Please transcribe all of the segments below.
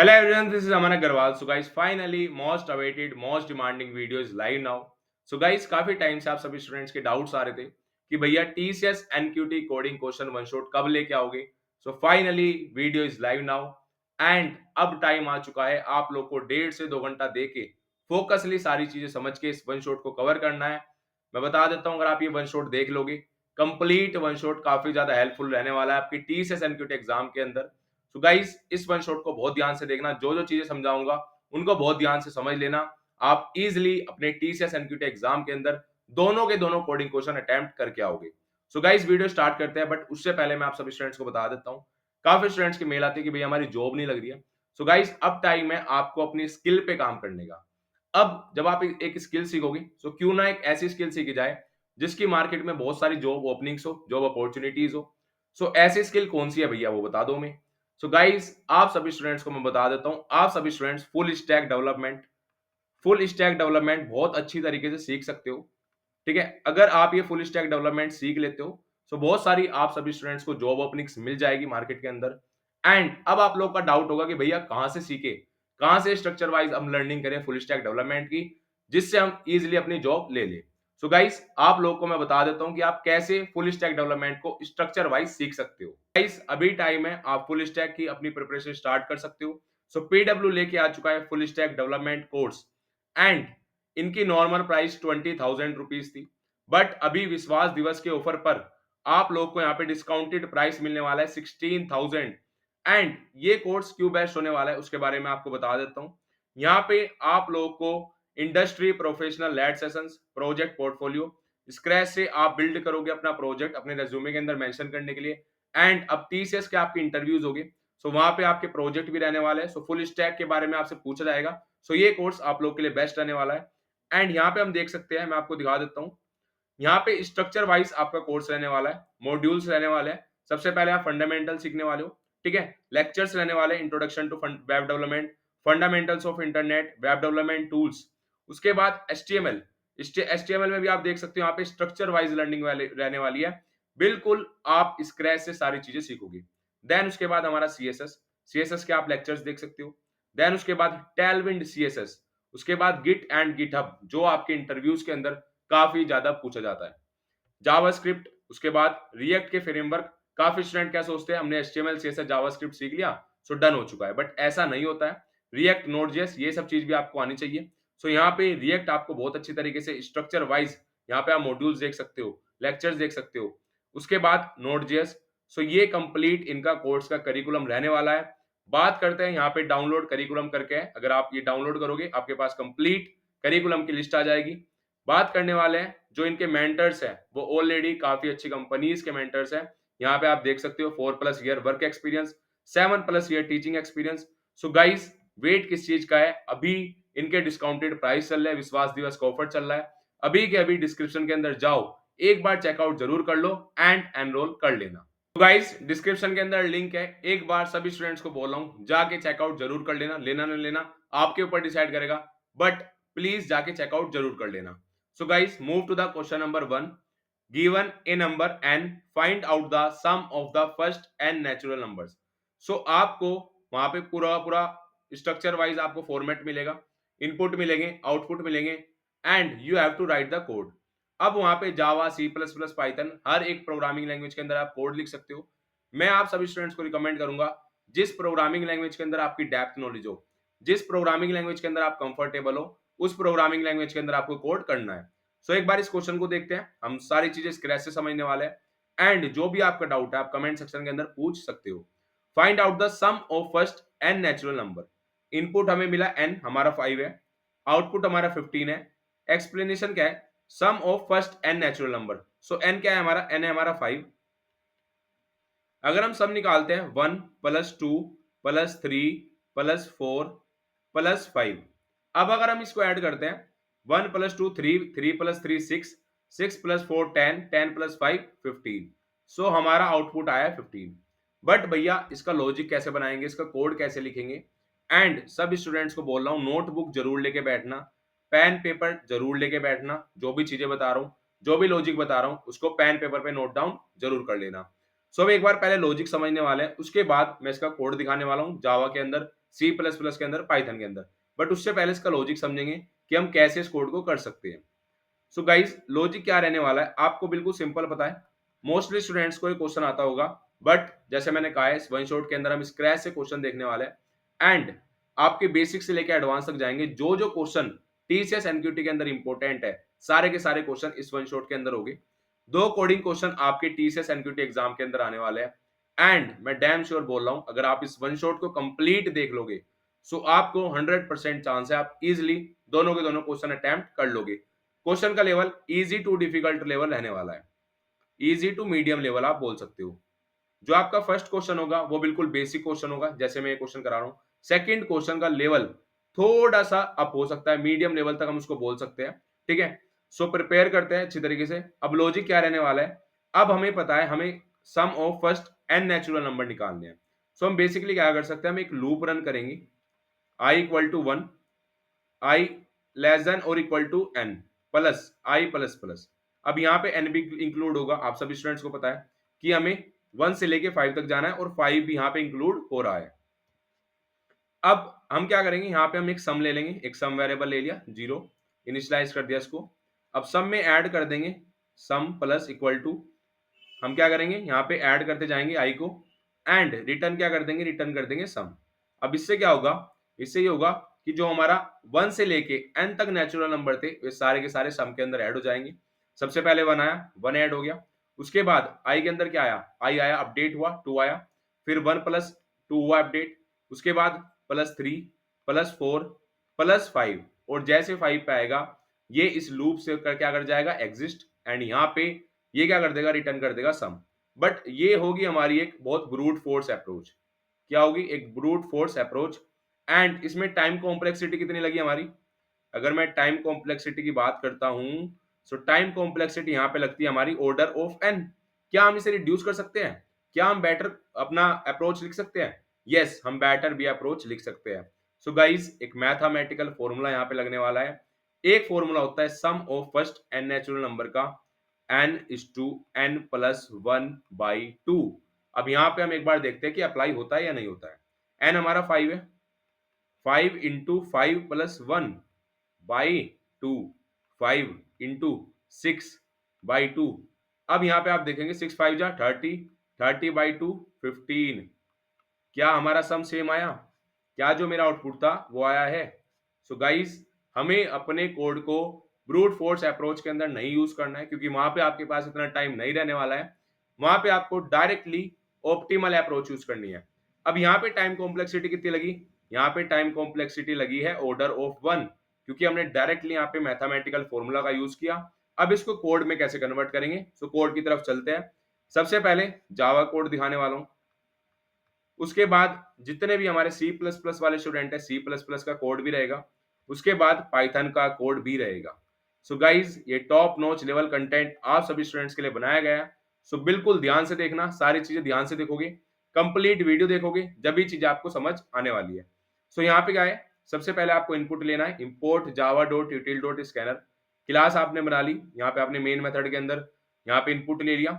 Hello everyone, this is Aman Agarwal. So guys, finally most awaited, most demanding video is live now. So guys, काफी time से आप सभी students के doubts आ रहे थे कि भैया TCS NQT coding question one shot कब लेके आओगे. So finally video is live now and अब टाइम आ चुका है आप लोग को 1.5 से 2 घंटा दे के फोकसली सारी चीजें समझ के इस वन शॉट को कवर करना है. मैं बता देता हूं, अगर आप ये वन शॉट देख लोगे, कंप्लीट वन शॉट काफी ज्यादा हेल्पफुल रहने वाला है आपकी TCS NQT एग्जाम के अंदर. तो गाइस, इस वन शॉट को बहुत ध्यान से देखना, जो जो चीजें समझाऊंगा उनको बहुत ध्यान से समझ लेना. आप इजिली अपने टीसीएस एनक्यूटी एग्जाम के अंदर दोनों के दोनों कोडिंग क्वेश्चन अटेम्प्ट करके आओगे. सो गाइस, वीडियो स्टार्ट करते हैं, बट उससे पहले मैं आप सभी स्टूडेंट्स को बता देता हूं, काफी स्टूडेंट्स की मेल आती है कि भैया हमारी जॉब नहीं लग रही है. सो गाइस, अब टाइम है आपको अपनी स्किल पे काम करने का. अब जब आप एक स्किल सीखोगे, सो क्यों ना एक ऐसी स्किल सीखी जाए जिसकी मार्केट में बहुत सारी जॉब ओपनिंग्स हो, जॉब अपॉर्चुनिटीज हो. सो ऐसी स्किल कौन सी है भैया, वो बता दो मैं. सो गाइस, आप सभी स्टूडेंट्स को मैं बता देता हूं, आप सभी स्टूडेंट्स फुल स्टैक डेवलपमेंट बहुत अच्छी तरीके से सीख सकते हो. ठीक है, अगर आप ये फुल स्टैक डेवलपमेंट सीख लेते हो, तो बहुत सारी आप सभी स्टूडेंट्स को जॉब ओपनिंग्स मिल जाएगी मार्केट के अंदर. एंड अब आप लोग का डाउट होगा कि भैया कहां से सीखे, कहां से स्ट्रक्चर वाइज हम लर्निंग करें फुल स्टैक डेवलपमेंट की, जिससे हम इजिली अपनी जॉब ले ले. सो गाइस, आप लोग को मैं बता देता हूं कि आप कैसे फुल स्टैक डेवलपमेंट को स्ट्रक्चर वाइज सीख सकते हो. गाइस, अभी टाइम है, आप फुल स्टैक की अपनी प्रिपरेशन स्टार्ट कर सकते हो. सो पीडब्ल्यू लेके आ चुका है full stack development course and इनकी नॉर्मल प्राइस 20,000 रुपीज थी, बट अभी विश्वास दिवस के ऑफर पर आप लोग को यहाँ पे डिस्काउंटेड प्राइस मिलने वाला है 16,000. एंड ये कोर्स क्यों बेस्ट होने वाला है उसके बारे में आपको बता देता हूँ. यहाँ पे आप लोगों को industry professional led sessions, project portfolio, scratch से आप बिल्ड करोगे अपना प्रोजेक्ट अपने रेज्यूमे के अंदर मेंशन करने के लिए. एंड अब टीसीएस के आपके इंटरव्यूज होंगे, सो वहां पे आपके प्रोजेक्ट भी रहने वाले हैं. सो फुल स्टैक के बारे में आपसे पूछा जाएगा. सो ये कोर्स आप लोग के लिए बेस्ट रहने वाला है. एंड यहाँ पे हम देख सकते हैं, मैं आपको दिखा देता हूँ, यहाँ पे स्ट्रक्चर वाइज आपका कोर्स रहने वाला है, मॉड्यूल्स रहने वाले हैं. सबसे पहले आप फंडामेंटल सीखने वाले हो. ठीक है, लेक्चर्स रहने वाले, introduction to web development, fundamentals of internet, web development tools. उसके बाद एचटीएमएल. एचटीएमएल में भी आप देख सकते हो यहाँ पे स्ट्रक्चर वाइज लर्निंग वाले रहने वाली है. बिल्कुल आप स्क्रैच से सारी चीजें सीखोगे. देन उसके बाद हमारा सीएसएस. सीएसएस के आप लेक्चर्स देख सकते हो. देन उसके बाद टेलविंड सीएसएस. उसके बाद गिट एंड गिटहब, जो आपके इंटरव्यूज के अंदर काफी ज्यादा पूछा जाता है. जावास्क्रिप्ट. उसके बाद रिएक्ट के फ्रेमवर्क. काफी स्टूडेंट क्या सोचते हैं, हमने एचटीएमएल सीएसएस जावास्क्रिप्ट सीख लिया, सो डन हो चुका है, बट ऐसा नहीं होता है. रिएक्ट, नोड.जेएस, ये सब चीज भी आपको आनी चाहिए. सो यहाँ पे रिएक्ट आपको बहुत अच्छी तरीके से स्ट्रक्चर वाइज यहाँ पे आप मॉड्यूल्स देख सकते हो, लेक्चर्स देख सकते हो. उसके बाद नोड.जेएस. सो ये कंप्लीट इनका कोर्स का करिकुलम रहने वाला है. बात करते हैं यहाँ पे डाउनलोड करिकुलम करके, अगर आप ये डाउनलोड करोगे आपके पास कंप्लीट करिकुलम की लिस्ट आ जाएगी. बात करने वाले हैं जो इनके मेंटर्स हैं, वो ऑलरेडी काफी अच्छी कंपनीज के मेंटर्स हैं. यहाँ पे आप देख सकते हो 4+ year work experience, 7+ year teaching experience. So guys, wait किस चीज का है, अभी इनके डिस्काउंटेड प्राइस चल रहे हैं, विश्वास दिवस का ऑफर चल रहा है. अभी के अभी डिस्क्रिप्शन के अंदर जाओ, एक बार चेकआउट जरूर कर लो एंड एनरोल कर लेना. तो गाइस, डिस्क्रिप्शन के अंदर लिंक है, एक बार सभी स्टूडेंट्स को बोल रहा हूं, जाके चेकआउट जरूर कर लेना. लेना ना लेना आपके ऊपर डिसाइड करेगा, बट प्लीज जाके चेकआउट जरूर कर लेना. So guys, move to the question number 1. Given a number n, find out the sum of the first n natural numbers. So आपको वहां पे पूरा पूरा स्ट्रक्चर वाइज आपको फॉर्मेट मिलेगा, इनपुट मिलेंगे, आउटपुट मिलेंगे, and you have to write the code. अब वहां पे जावा, C++, पाइथन, हर एक प्रोग्रामिंग लैंग्वेज के अंदर आप कोड लिख सकते हो. मैं आप सभी स्टूडेंट्स को रिकमेंड करूंगा, जिस प्रोग्रामिंग लैंग्वेज के अंदर आपकी डेप्थ नॉलेज हो, जिस प्रोग्रामिंग लैंग्वेज के अंदर आप कंफर्टेबल हो, उस प्रोग्रामिंग लैंग्वेज के अंदर आपको कोड करना है. सो एक बार इस क्वेश्चन को देखते हैं, हम सारी चीजें स्क्रैच से समझने वाले हैं. एंड जो भी आपका डाउट है आप कमेंट सेक्शन के अंदर पूछ सकते हो. Find out the sum of first n natural number. Input हमें मिला n, हमारा 5 है. आउटपुट हमारा 15 है. एक्सप्लेनेशन क्या है, sum of first n natural number. So n क्या है हमारा, n है हमारा 5. अगर हम सम निकालते हैं 1+2+3+4+5. अब अगर हम इसको ऐड करते हैं, 1+2 3, 3+3 6, 6+4 10, 10+5 15. सो हमारा आउटपुट आया 15. बट भैया इसका लॉजिक कैसे बनाएंगे, इसका कोड कैसे लिखेंगे. एंड सब स्टूडेंट्स को बोल रहा हूँ, नोटबुक जरूर लेके बैठना, पेन पेपर जरूर लेके बैठना. जो भी चीजें बता रहा हूँ, जो भी लॉजिक बता रहा हूँ, उसको पेन पेपर पे नोट डाउन जरूर कर लेना. सो अब एक बार पहले लॉजिक समझने वाले हैं, उसके बाद मैं इसका कोड दिखाने वाला हूँ जावा के अंदर, सी प्लस प्लस के अंदर, पाइथन के अंदर। बट उससे पहले इसका लॉजिक समझेंगे कि हम कैसे इस कोड को कर सकते हैं। सो गाइज लॉजिक क्या रहने वाला है, आपको बिल्कुल सिंपल पता है। मोस्टली स्टूडेंट्स को ये क्वेश्चन आता होगा, बट जैसे मैंने कहा है इस वन शॉट के अंदर हम स्क्रैच से क्वेश्चन देखने वाले हैं एंड आपके बेसिक से लेकर एडवांस तक जाएंगे। जो जो क्वेश्चन टीसीएस एनक्यूटी के अंदर इंपॉर्टेंट है, सारे के सारे क्वेश्चन इस वन शॉट के अंदर होंगे। 2 कोडिंग क्वेश्चन आपके टीसीएस एनक्यूटी एग्जाम के अंदर आने वाले हैं एंड मैं डैम श्योर बोल रहा हूं, अगर आप इस वन शॉट को कंप्लीट देख लोगे सो आपको 100% चांस है आप इजिली दोनों के दोनों क्वेश्चन अटेम्प्ट कर लोगे। क्वेश्चन का level easy to difficult level रहने वाला है, इजी टू मीडियम लेवल आप बोल सकते हो। जो आपका फर्स्ट क्वेश्चन होगा वो बिल्कुल बेसिक क्वेश्चन होगा, जैसे मैं ये क्वेश्चन करा रहा हूं। सेकंड क्वेश्चन का लेवल थोड़ा सा अप हो सकता है, मीडियम लेवल तक हम उसको बोल सकते हैं, ठीक है। सो प्रिपेयर करते हैं अच्छी तरीके से। अब लॉजिक क्या रहने वाला है, अब हमें पता है हमें sum of first N natural number निकालने हैं। सो हम बेसिकली क्या कर सकते हैं, हम एक लूप रन करेंगे, I equal to 1, I less than और equal to N plus I plus plus. अब यहाँ पे एन भी इंक्लूड होगा, आप सभी स्टूडेंट्स को पता है कि हमें 1 से लेके 5 तक जाना है और 5 भी यहाँ पे इंक्लूड हो रहा है। अब हम क्या करेंगे, यहाँ पे हम एक सम ले लेंगे, एक सम वेरिएबल ले लिया, 0 इनिशियलाइज कर दिया इसको। अब सम में ऐड कर देंगे सम प्लस इक्वल टू, हम क्या करेंगे यहाँ पे ऐड करते जाएंगे आई को एंड रिटर्न क्या कर देंगे, रिटर्न कर देंगे सम। अब इससे क्या होगा, इससे ये होगा कि जो हमारा 1 से लेके n तक नेचुरल नंबर थे वे सारे के सारे सम के अंदर ऐड हो जाएंगे। सबसे पहले 1 आया, 1 ऐड हो गया। उसके बाद i के अंदर क्या आया, i आया, अपडेट हुआ, 2 आया, फिर 1 प्लस 2 हुआ अपडेट, उसके बाद प्लस 3 प्लस 4 प्लस 5 और जैसे 5 पे आएगा ये इस लूप से क्या कर जाएगा, एग्जिस्ट एंड यहाँ पे ये क्या कर देगा, रिटर्न कर देगा सम। बट ये होगी हमारी एक बहुत ब्रूट फोर्स अप्रोच। क्या होगी, एक ब्रूट फोर्स अप्रोच एंड इसमें टाइम कॉम्प्लेक्सिटी कितनी लगी हमारी, अगर मैं टाइम कॉम्प्लेक्सिटी की बात करता हूं सो टाइम कॉम्प्लेक्सिटी यहां पे लगती है हमारी ऑर्डर ऑफ एन। क्या हम इसे रिड्यूस कर सकते हैं, क्या हम बेटर अपना अप्रोच लिख सकते हैं, यस हम बेटर भी अप्रोच लिख सकते हैं। सो गाइज एक मैथमेटिकल फॉर्मूला यहां पे लगने वाला है। एक फॉर्मूला होता है sum of first N natural number का, n is to n plus 1 by 2। अब यहां पे हम एक बार देखते हैं कि अप्लाई होता है या नहीं होता है। n हमारा 5 है, 5 into 5 plus 1 by 2, 5 into 6 by 2। अब यहां पे आप देखेंगे 6 5 जा 30, 30 बाई 2 15। क्या हमारा सम सेम आया, क्या जो मेरा आउटपुट था वो आया है। सो गाइस हमें अपने कोड को ब्रूट फोर्स अप्रोच के अंदर नहीं यूज करना है, क्योंकि वहां पे आपके पास इतना टाइम नहीं रहने वाला है। वहां पे आपको डायरेक्टली ऑप्टिमल अप्रोच यूज करनी है। अब यहाँ पे टाइम कॉम्प्लेक्सिटी कितनी लगी, यहाँ पे टाइम कॉम्प्लेक्सिटी लगी है ऑर्डर ऑफ 1, क्योंकि हमने डायरेक्टली यहाँ पे मैथमेटिकल फॉर्मूला का यूज किया। अब इसको कोड में कैसे कन्वर्ट करेंगे, सो कोड की तरफ चलते हैं। सबसे पहले जावा कोड दिखाने वाला हूं, उसके बाद जितने भी हमारे सी प्लस प्लस वाले स्टूडेंट है सी प्लस प्लस का कोड भी रहेगा, उसके बाद पाइथन का कोड भी रहेगा। सो गाइज ये टॉप नॉच लेवल कंटेंट आप सभी स्टूडेंट्स के लिए बनाया गया है। सो बिल्कुल ध्यान से देखना, सारी चीजें ध्यान से देखोगे, कंप्लीट वीडियो देखोगे जब भी चीज आपको समझ आने वाली है। सो यहाँ पे क्या है, सबसे पहले आपको इनपुट लेना है, import Java dot util dot scanner. Class आपने बना ली, यहाँ पे आपने मेन मेथड के अंदर यहाँ पे इनपुट ले लिया,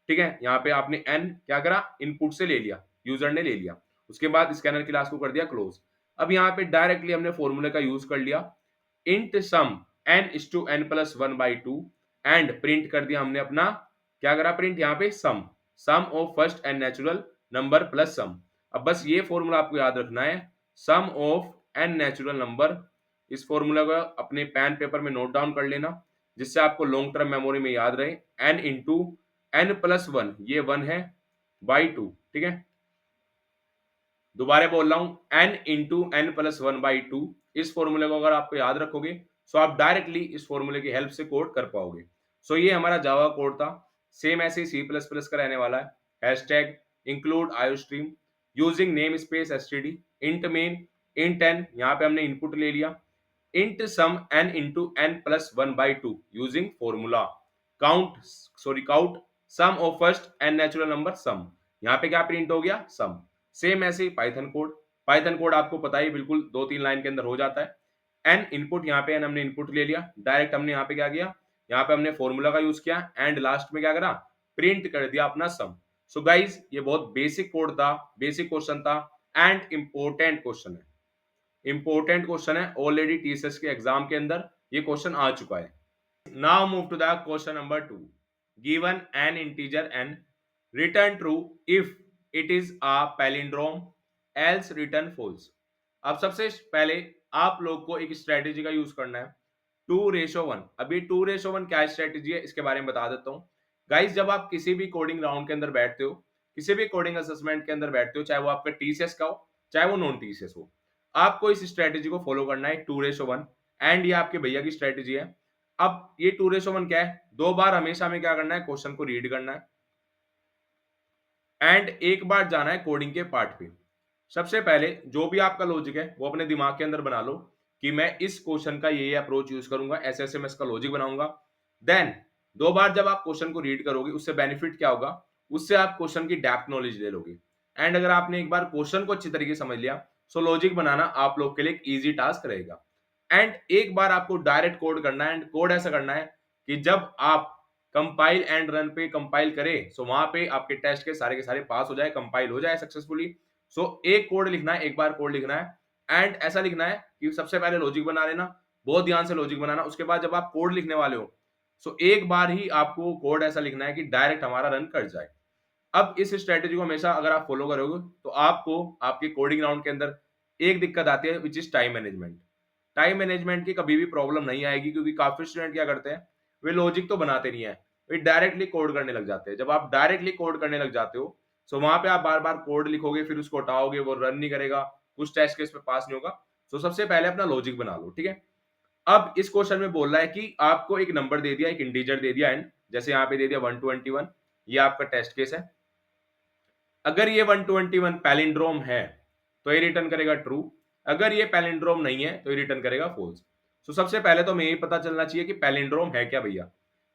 ठीक है। यहाँ पे आपने एन क्या करा, इनपुट से ले लिया, यूजर ने ले लिया। उसके बाद स्कैनर क्लास को कर दिया क्लोज। अब यहाँ पे डायरेक्टली हमने फॉर्मूले का यूज कर लिया, int sum n is to n plus 1 by 2 and print कर दिया हमने अपना, क्या करा प्रिंट, यहाँ पे sum, sum of first N natural number plus sum. अब बस ये फॉर्मूला आपको याद रखना है, sum of N natural number. इस फॉर्मूला को अपने पेन पेपर में नोट डाउन कर लेना, जिससे आपको लॉन्ग टर्म मेमोरी में याद रहे। n इंटू n प्लस 1, ये 1 है, बाई 2, ठीक है। दोबारा बोल रहा हूं, n into N plus 1 by 2। इस फॉर्मूले को अगर आपको याद रखोगे सो आप डायरेक्टली इस फॉर्मूले की हेल्प से कोड कर पाओगे। सो ये हमारा जावा कोड था, सेम ऐसे सी प्लस प्लस का रहने वाला है। Hashtag include iostream using namespace STD int main int N, यहाँ पे हमने इनपुट ले लिया, int sum n into N plus 1 by 2 using formula count sum of first N natural number sum. यहाँ पे क्या प्रिंट हो गया, सम। सेम ऐसे ही पाइथन कोड आपको पता ही बिल्कुल 2-3 लाइन के अंदर हो जाता है। एन इनपुट, यहाँ पे एन हमने इनपुट ले लिया, डायरेक्ट हमने यहाँ पे क्या किया, यहाँ पे हमने फॉर्मूला का यूज किया एंड लास्ट में क्या करा, प्रिंट कर दिया अपना सम। सो गाइज ये बहुत बेसिक कोड था, बेसिक क्वेश्चन था एंड इंपॉर्टेंट क्वेश्चन है, इंपॉर्टेंट क्वेश्चन है, ऑलरेडी टीसीएस के एग्जाम के अंदर ये क्वेश्चन आ चुका है। Now move to the question number 2. Given an integer n, return true if it is a palindrome, else return false. अब सबसे पहले आप लोग को एक स्ट्रेटेजी का यूज करना है, 2:1। अभी 2:1 क्या स्ट्रेटेजी है इसके बारे में बता देता हूँ। गाइस, जब आप किसी भी कोडिंग राउंड के अंदर बैठते हो, किसी भी कोडिंग असेसमेंट के अंदर बैठते हो, चाहे वो आपका टीसीएस का हो चाहे वो नॉन टीसीएस हो, आपको इस स्ट्रेटेजी को फॉलो करना है, 2:1। एंड ये आपके भैया की स्ट्रेटेजी है। अब ये 2:1 क्या है, 2 बार हमेशा में क्या करना है, क्वेश्चन को रीड करना है एंड एक बार जाना है कोडिंग के पार्ट पे। सबसे पहले जो भी आपका लॉजिक है वो अपने दिमाग के अंदर बना लो कि मैं इस क्वेश्चन का ये अप्रोच यूज करूंगा, ऐसे ऐसे मैं इसका लॉजिक बनाऊंगा। देन 2 बार जब आप क्वेश्चन को रीड करोगे, उससे बेनिफिट क्या होगा, उससे आप क्वेश्चन की डेप्थ नॉलेज ले लोगे। एंड अगर आपने एक बार क्वेश्चन को अच्छी तरीके से समझ लिया, सो लॉजिक बनाना आप लोग के लिए एक ईजी टास्क रहेगा। एंड एक बार आपको डायरेक्ट कोड करना है, एंड कोड ऐसा करना है कि जब आप कंपाइल एंड रन पे कंपाइल करें, सो वहां पे आपके टेस्ट के सारे पास हो जाए, कंपाइल हो जाए सक्सेसफुली। सो एक कोड लिखना है, एक बार कोड लिखना है एंड ऐसा लिखना है कि सबसे पहले लॉजिक बना लेना, बहुत ध्यान से लॉजिक बनाना। उसके बाद जब आप कोड लिखने वाले हो, सो एक बार ही आपको कोड ऐसा लिखना है कि डायरेक्ट हमारा रन कर जाए। अब इस स्ट्रेटेजी को हमेशा अगर आप फॉलो करोगे तो आपको आपके कोडिंग राउंड के अंदर एक दिक्कत आती है, which is time management. Time management की कभी भी प्रॉब्लम नहीं आएगी, क्योंकि काफी स्टूडेंट क्या करते हैं, वे लॉजिक तो बनाते नहीं है, वे डायरेक्टली कोड करने लग जाते हैं। जब आप डायरेक्टली कोड करने लग जाते हो, सो वहां पे आप बार बार कोड लिखोगे, फिर उसको हटाओगे, वो रन नहीं करेगा, कुछ टेस्ट केस पे पास नहीं होगा। सो सबसे पहले अपना लॉजिक बना लो, ठीक है। अब इस क्वेश्चन में बोल रहा है कि आपको एक नंबर दे दिया, एक इंटीजर दे दिया एन, जैसे यहाँ पे दे दिया 121। ये आपका टेस्ट केस है। अगर ये 121 पैलिंड्रोम है तो ये रिटर्न करेगा ट्रू, अगर ये पैलिंड्रोम नहीं है तो ये रिटर्न करेगा फॉल्स। सो सबसे पहले तो हमें यही पता चलना चाहिए कि पैलिंड्रोम है क्या भैया।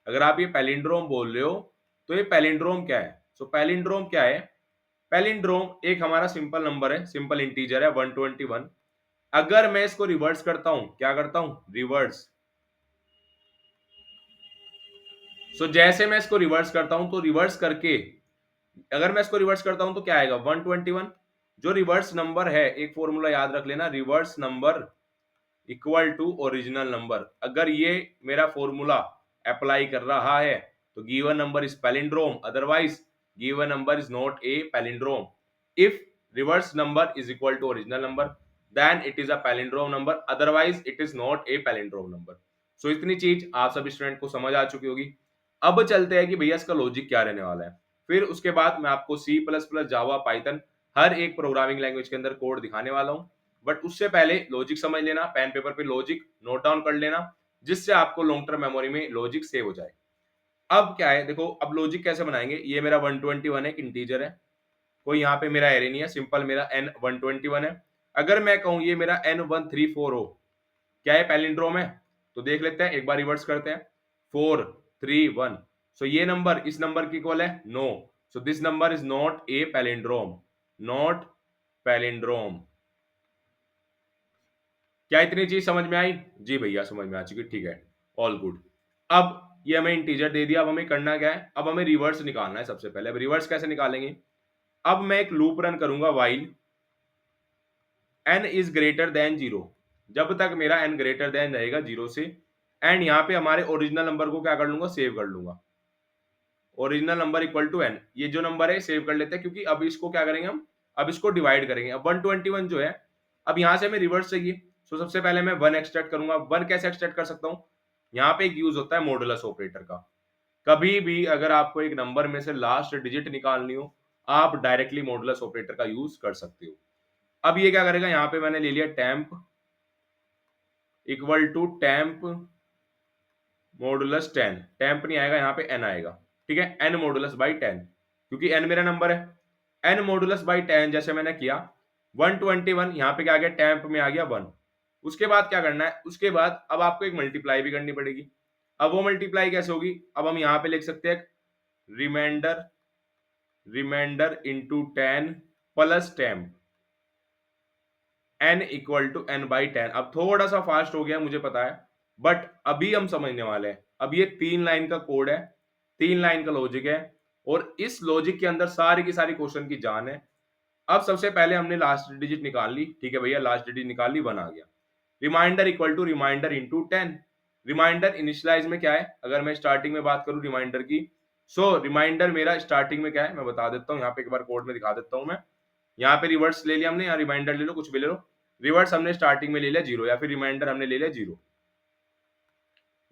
अगर आप ये पैलिंड्रोम बोल रहे हो तो ये पैलिंड्रोम क्या है। सो पैलिंड्रोम क्या है, पैलिंड्रोम एक हमारा सिंपल नंबर है, सिंपल इंटीजर है 121। अगर मैं इसको रिवर्स करता हूं, क्या करता हूं, रिवर्स। सो जैसे मैं इसको रिवर्स करता हूं, तो रिवर्स करके अगर मैं इसको रिवर्स करता हूं तो क्या आएगा, 121। जो रिवर्स नंबर है, एक फॉर्मूला याद रख लेना, reverse number equal to original number. अगर ये मेरा फॉर्मूला अप्लाई कर रहा है तो given number is palindrome, otherwise given number is not a palindrome. If reverse number is equal to original number, then it is a palindrome number, otherwise it is not a palindrome number. So इतनी चीज आप सभी student को समझ आ चुकी होगी। अब चलते हैं कि भैया इसका लॉजिक क्या रहने वाला है। फिर उसके बाद मैं आपको सी प्लस प्लस, जावा, पाइथन, हर एक प्रोग्रामिंग लैंग्वेज के अंदर कोड दिखाने वाला हूं। बट उससे पहले लॉजिक समझ लेना, पेन पेपर पे लॉजिक नोट डाउन कर लेना, जिससे आपको लॉन्ग टर्म मेमोरी में लॉजिक सेव हो जाए। अब क्या है, देखो अब लॉजिक कैसे बनाएंगे। ये मेरा 121 है, एक इंटीजर है, कोई यहाँ पे मेरा एरे नहीं है, सिंपल मेरा n 121 है। अगर मैं कहूँ ये मेरा n134 हो, क्या है, पैलिंड्रोम है, तो देख लेते हैं, एक बार रिवर्स करते हैं, 431। सो ये नंबर इस नंबर की इक्वल है, no. So this number is not a palindrome, not palindrome. क्या इतनी चीज समझ में आई, जी भैया समझ में आ चुकी, ठीक है, ऑल गुड। अब ये हमें इंटीजर दे दिया, अब हमें करना क्या है, अब हमें रिवर्स निकालना है सबसे पहले। अब रिवर्स कैसे निकालेंगे, अब मैं एक लूप रन करूंगा, while n is greater than 0, जब तक मेरा n ग्रेटर देन रहेगा 0 से। एंड यहाँ पे हमारे ओरिजिनल नंबर को क्या कर लूंगा, सेव कर लूंगा, original number equal to n। ये जो नंबर है सेव कर लेते हैं, क्योंकि अब इसको क्या करेंगे हम, अब इसको डिवाइड करेंगे। अब 121 जो है, अब यहाँ से हमें रिवर्स चाहिए। सो सबसे पहले मैं 1 एक्सट्रैक्ट करूंगा। 1 कैसे एक्सट्रैक्ट कर सकता हूँ, यहाँ पे एक यूज होता है मॉडुलस ऑपरेटर का। कभी भी अगर आपको एक नंबर में से लास्ट डिजिट निकालनी हो, आप डायरेक्टली मॉडुलस ऑपरेटर का यूज कर सकते हो। अब ये क्या करेगा, यहाँ पे मैंने ले लिया temp equal to temp modulus 10। Temp नहीं आएगा, यहाँ पे n आएगा, ठीक है, n मॉडुलस बाई 10, क्योंकि n मेरा नंबर है। n मॉडुलस बाई 10 जैसे मैंने किया, 121 यहाँ पे क्या आ गया, टेम्प में आ गया 1। उसके बाद क्या करना है, उसके बाद अब आपको एक मल्टीप्लाई भी करनी पड़ेगी। अब वो मल्टीप्लाई कैसे होगी, अब हम यहाँ पे लिख सकते हैं reminder, reminder into 10 plus temp, n equal to n by 10। अब थोड़ा सा फास्ट हो गया मुझे पता है, बट अभी हम समझने वाले हैं। अब ये 3 लाइन का कोड है, 3 लाइन का लॉजिक है, और इस लॉजिक के अंदर सारी की सारी क्वेश्चन की जान है। अब सबसे पहले हमने लास्ट डिजिट निकाल ली, ठीक है भैया, लास्ट डिजिट निकाल ली, 1 आ गया। Reminder equal to reminder into 10। Reminder initialize में क्या है, अगर मैं स्टार्टिंग में बात करूं रिमाइंडर की, सो रिमाइंडर मेरा स्टार्टिंग में क्या है मैं बता देता हूं, यहाँ पे एक बार कोड में दिखा देता हूं मैं। यहाँ पे रिवर्स ले लिया हमने, यहाँ रिमाइंडर ले लो, कुछ भी ले लो। रिवर्स हमने स्टार्टिंग में ले लिया 0, या फिर रिमाइंडर हमने ले लिया 0।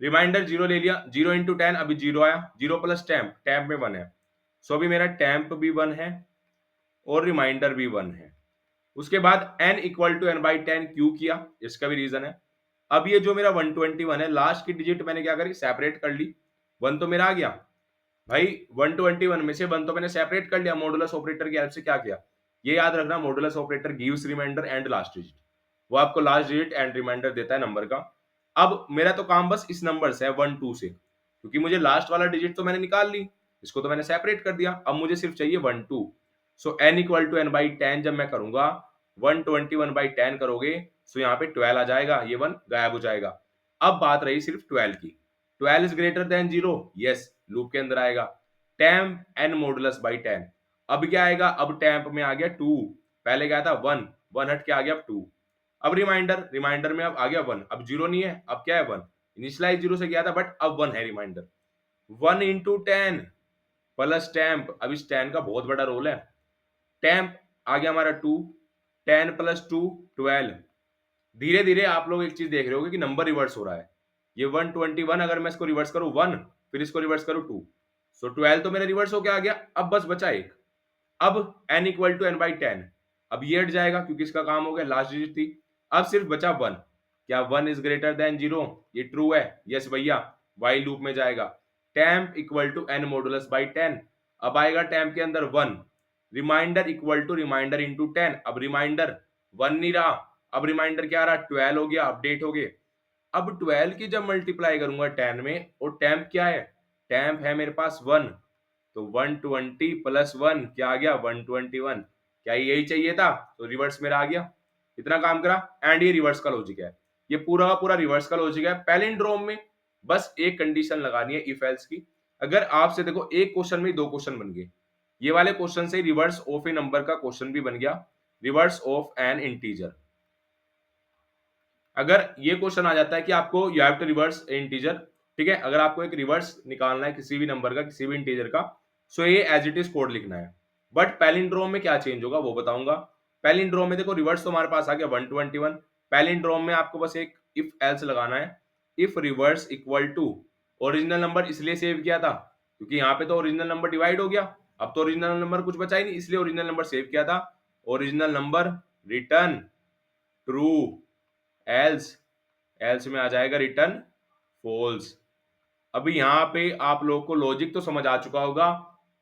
रिमाइंडर 0 ले लिया, 0 इंटू 10, अभी 0 आया, 0 प्लस टैम्प, टैम्प में 1 है, सो अभी मेरा टैम्प भी 1 है और रिमाइंडर भी 1 है। उसके बाद n equal to N by 10 क्यों किया, इसका भी रीजन है। अब ये जो मेरा 121 है, लास्ट की डिजिट मैंने क्या करी, सेपरेट कर ली। 1 तो मेरा आ गया भाई, 121 में से 1 तो मैंने सेपरेट कर लिया मॉडुलस ऑपरेटर की हेल्प से। क्या किया, ये याद रखना, modulus operator gives reminder and last digit, वो आपको लास्ट डिजिट एंड रिमाइंडर देता है नंबर का। अब मेरा तो काम बस इस नंबर से है 1 2 से, क्योंकि मुझे लास्ट वाला डिजिट तो मैंने निकाल ली, इसको तो मैंने सेपरेट कर दिया, अब मुझे सिर्फ चाहिए 1 2। So n equal to N by 10 जब मैं करूंगा, 121 बाई 10 करोगे, सो यहाँ पे 12 आ जाएगा, ये 1 गायब हो जाएगा। अब बात रही सिर्फ 12 की। 12 is greater than 0, yes, loop के अंदर आएगा। टैम्प n मॉडुलस बाई 10, अब क्या आएगा, अब टैम्प में आ गया 2, पहले क्या था 1, 1 हट के आ गया 2। अब रिमाइंडर, रिमाइंडर में अब आ गया 1, अब 0 नहीं है, अब क्या है 1, इनिशियलाइज 0 से गया था बट अब 1 है रिमाइंडर। 1 इंटू 10 प्लस टैम्प, अब इस 10 का बहुत बड़ा रोल है। टैम्प आ गया हमारा 2, 10 प्लस 2 12। धीरे धीरे आप लोग एक चीज देख रहे होगे कि नंबर रिवर्स हो रहा है। ये 121, अगर मैं इसको रिवर्स करूं 1, फिर इसको रिवर्स करूं 2, सो 12 तो मेरा रिवर्स होके आ गया। अब बस बचा एक, अब n equal to N by 10, अब ये हट जाएगा क्योंकि इसका काम हो गया, लास्ट डिजिट थी। अब सिर्फ बचा 1, क्या 1 इज ग्रेटर देन 0, ये ट्रू है, यस भैया, वाई लूप में जाएगा। Temp equal to n modulus by 10, अब आएगा टैम्प के अंदर 1। Reminder equal to reminder into 10, अब रिमाइंडर 1 नहीं रहा, अब रिमाइंडर क्या रहा, 12 हो गया, अपडेट हो गए। अब 12 की जब मल्टीप्लाई करूंगा 10 में, और टैम्प क्या है, टैम्प है मेरे पास 1, तो 120 प्लस 1 क्या आ गया, 121। क्या यही चाहिए था, तो रिवर्स मेरा आ गया, इतना काम करा। एंड ये रिवर्स का लॉजिक है, ये पूरा का पूरा रिवर्स का लॉजिक है। पैलिंड्रोम में बस एक कंडीशन लगानी है इफ एल्स की। अगर आपसे देखो एक क्वेश्चन में 2 क्वेश्चन बन गए, ये वाले क्वेश्चन से रिवर्स ऑफ ए नंबर का क्वेश्चन भी बन गया, रिवर्स ऑफ एन इंटीजर। अगर ये क्वेश्चन आ जाता है कि आपको you have to reverse integer, ठीक है, अगर आपको एक रिवर्स निकालना है किसी भी नंबर का, किसी भी इंटीजर का, सो ये एज इट इज कोड लिखना है। बट पैलिंड्रोम में क्या चेंज होगा वो बताऊंगा। पैलिंड्रोम में देखो रिवर्स तो हमारे पास आ गया 121, पैलिंड्रोम में आपको बस एक इफ एल्स लगाना है। If reverse equal to, original number इसलिए सेव किया था क्योंकि यहाँ पे तो ओरिजिनल नंबर डिवाइड हो गया, अब तो ओरिजिनल नंबर कुछ बचा ही नहीं, इसलिए ओरिजिनल नंबर सेव किया था। Original number return true, else, else में आ जाएगा रिटर्न फॉल्स। अभी यहाँ पे आप लोग को लॉजिक तो समझ आ चुका होगा,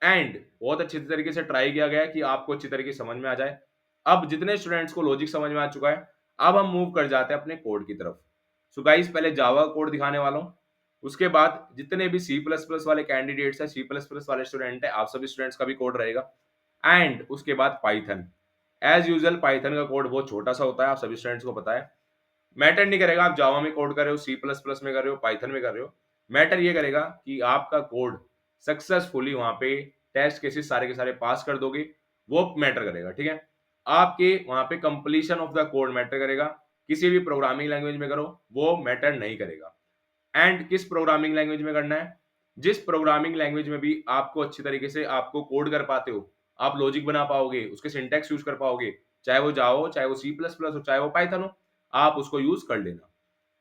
एंड बहुत अच्छी तरीके से ट्राई किया गया है कि आपको अच्छी तरीके से समझ में आ जाए। अब जितने स्टूडेंट्स को लॉजिक समझ में आ चुका है, अब हम मूव कर जाते हैं अपने कोड की तरफ। सो गाइस, पहले जावा कोड दिखाने वाला हूँ, उसके बाद जितने भी सी प्लस प्लस वाले कैंडिडेट्स हैं, सी प्लस प्लस वाले स्टूडेंट है, आप सभी स्टूडेंट्स का भी कोड रहेगा। एंड उसके बाद पाइथन, एज यूजल पाइथन का कोड बहुत छोटा सा होता है, आप सभी स्टूडेंट्स को पता है। मैटर नहीं करेगा आप जावा में कोड कर रहे हो, सी प्लस प्लस में कर रहे हो, पाइथन में कर रहे हो, मैटर ये करेगा कि आपका कोड सक्सेसफुली वहां पे टेस्ट केसेस सारे के सारे पास कर दोगे, वो मैटर करेगा, ठीक है। आपके वहां पे completion of the code matter करेगा, किसी भी प्रोग्रामिंग लैंग्वेज में करो वो मैटर नहीं करेगा। एंड किस प्रोग्रामिंग लैंग्वेज में करना है, जिस प्रोग्रामिंग लैंग्वेज में भी आपको अच्छी तरीके से आपको कोड कर पाते हो, आप लॉजिक बना पाओगे, उसके सिंटैक्स यूज कर पाओगे, चाहे वो जावा हो, चाहे वो सी प्लस प्लस हो, चाहे वो पाइथन हो, आप उसको यूज कर लेना।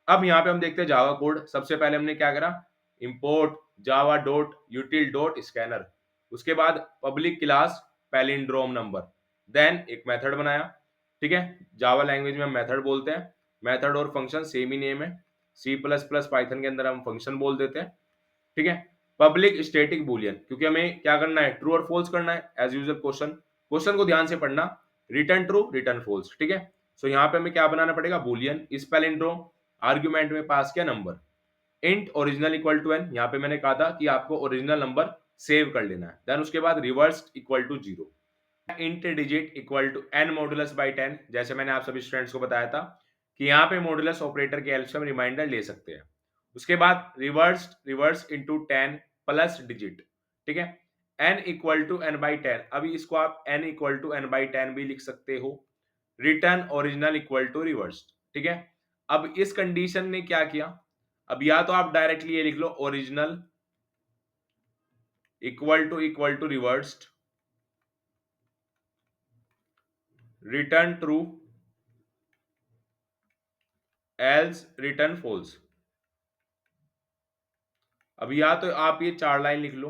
अब यहाँ पे हम देखते हैं जावा कोड। सबसे पहले हमने क्या करा, import Java dot util dot scanner, उसके बाद public class palindrome number, then एक मेथड बनाया, ठीक है। जावा लैंग्वेज में हम मेथड बोलते हैं, मेथड और फंक्शन सेम ही नेम है, सी प्लस प्लस पाइथन के अंदर हम फंक्शन बोल देते हैं, ठीक है। पब्लिक स्टैटिक बुलियन, क्योंकि हमें क्या करना है, ट्रू और फॉल्स करना है, एज यूजुअल क्वेश्चन, क्वेश्चन को ध्यान से पढ़ना, रिटर्न ट्रू रिटर्न फॉल्स, ठीक है। सो यहाँ पे हमें क्या बनाना पड़ेगा, बुलियन, इस पैलिंड्रोम, आर्ग्यूमेंट में पास किया number, int original equal to N, यहाँ पे मैंने कहा था कि आपको ओरिजिनल नंबर सेव कर लेना है, देन उसके बाद reverse equal to 0, int digit equal to N modulus by 10, जैसे मैंने आप सभी स्टूडेंट्स को बताया था कि यहाँ पे मॉडुलस ऑपरेटर के हेल्प से हम रिमाइंडर ले सकते हैं। उसके बाद रिवर्स इंटू 10 प्लस डिजिट, ठीक है। n equal to n by 10, अभी इसको आप n equal to n by 10 भी लिख सकते हो। Return original equal to reverse, ठीक है। अब इस कंडीशन ने क्या किया, अब या तो आप डायरेक्टली ये लिख लो original equal to reversed return true else return false. अब या तो आप ये 4 लाइन लिख लो,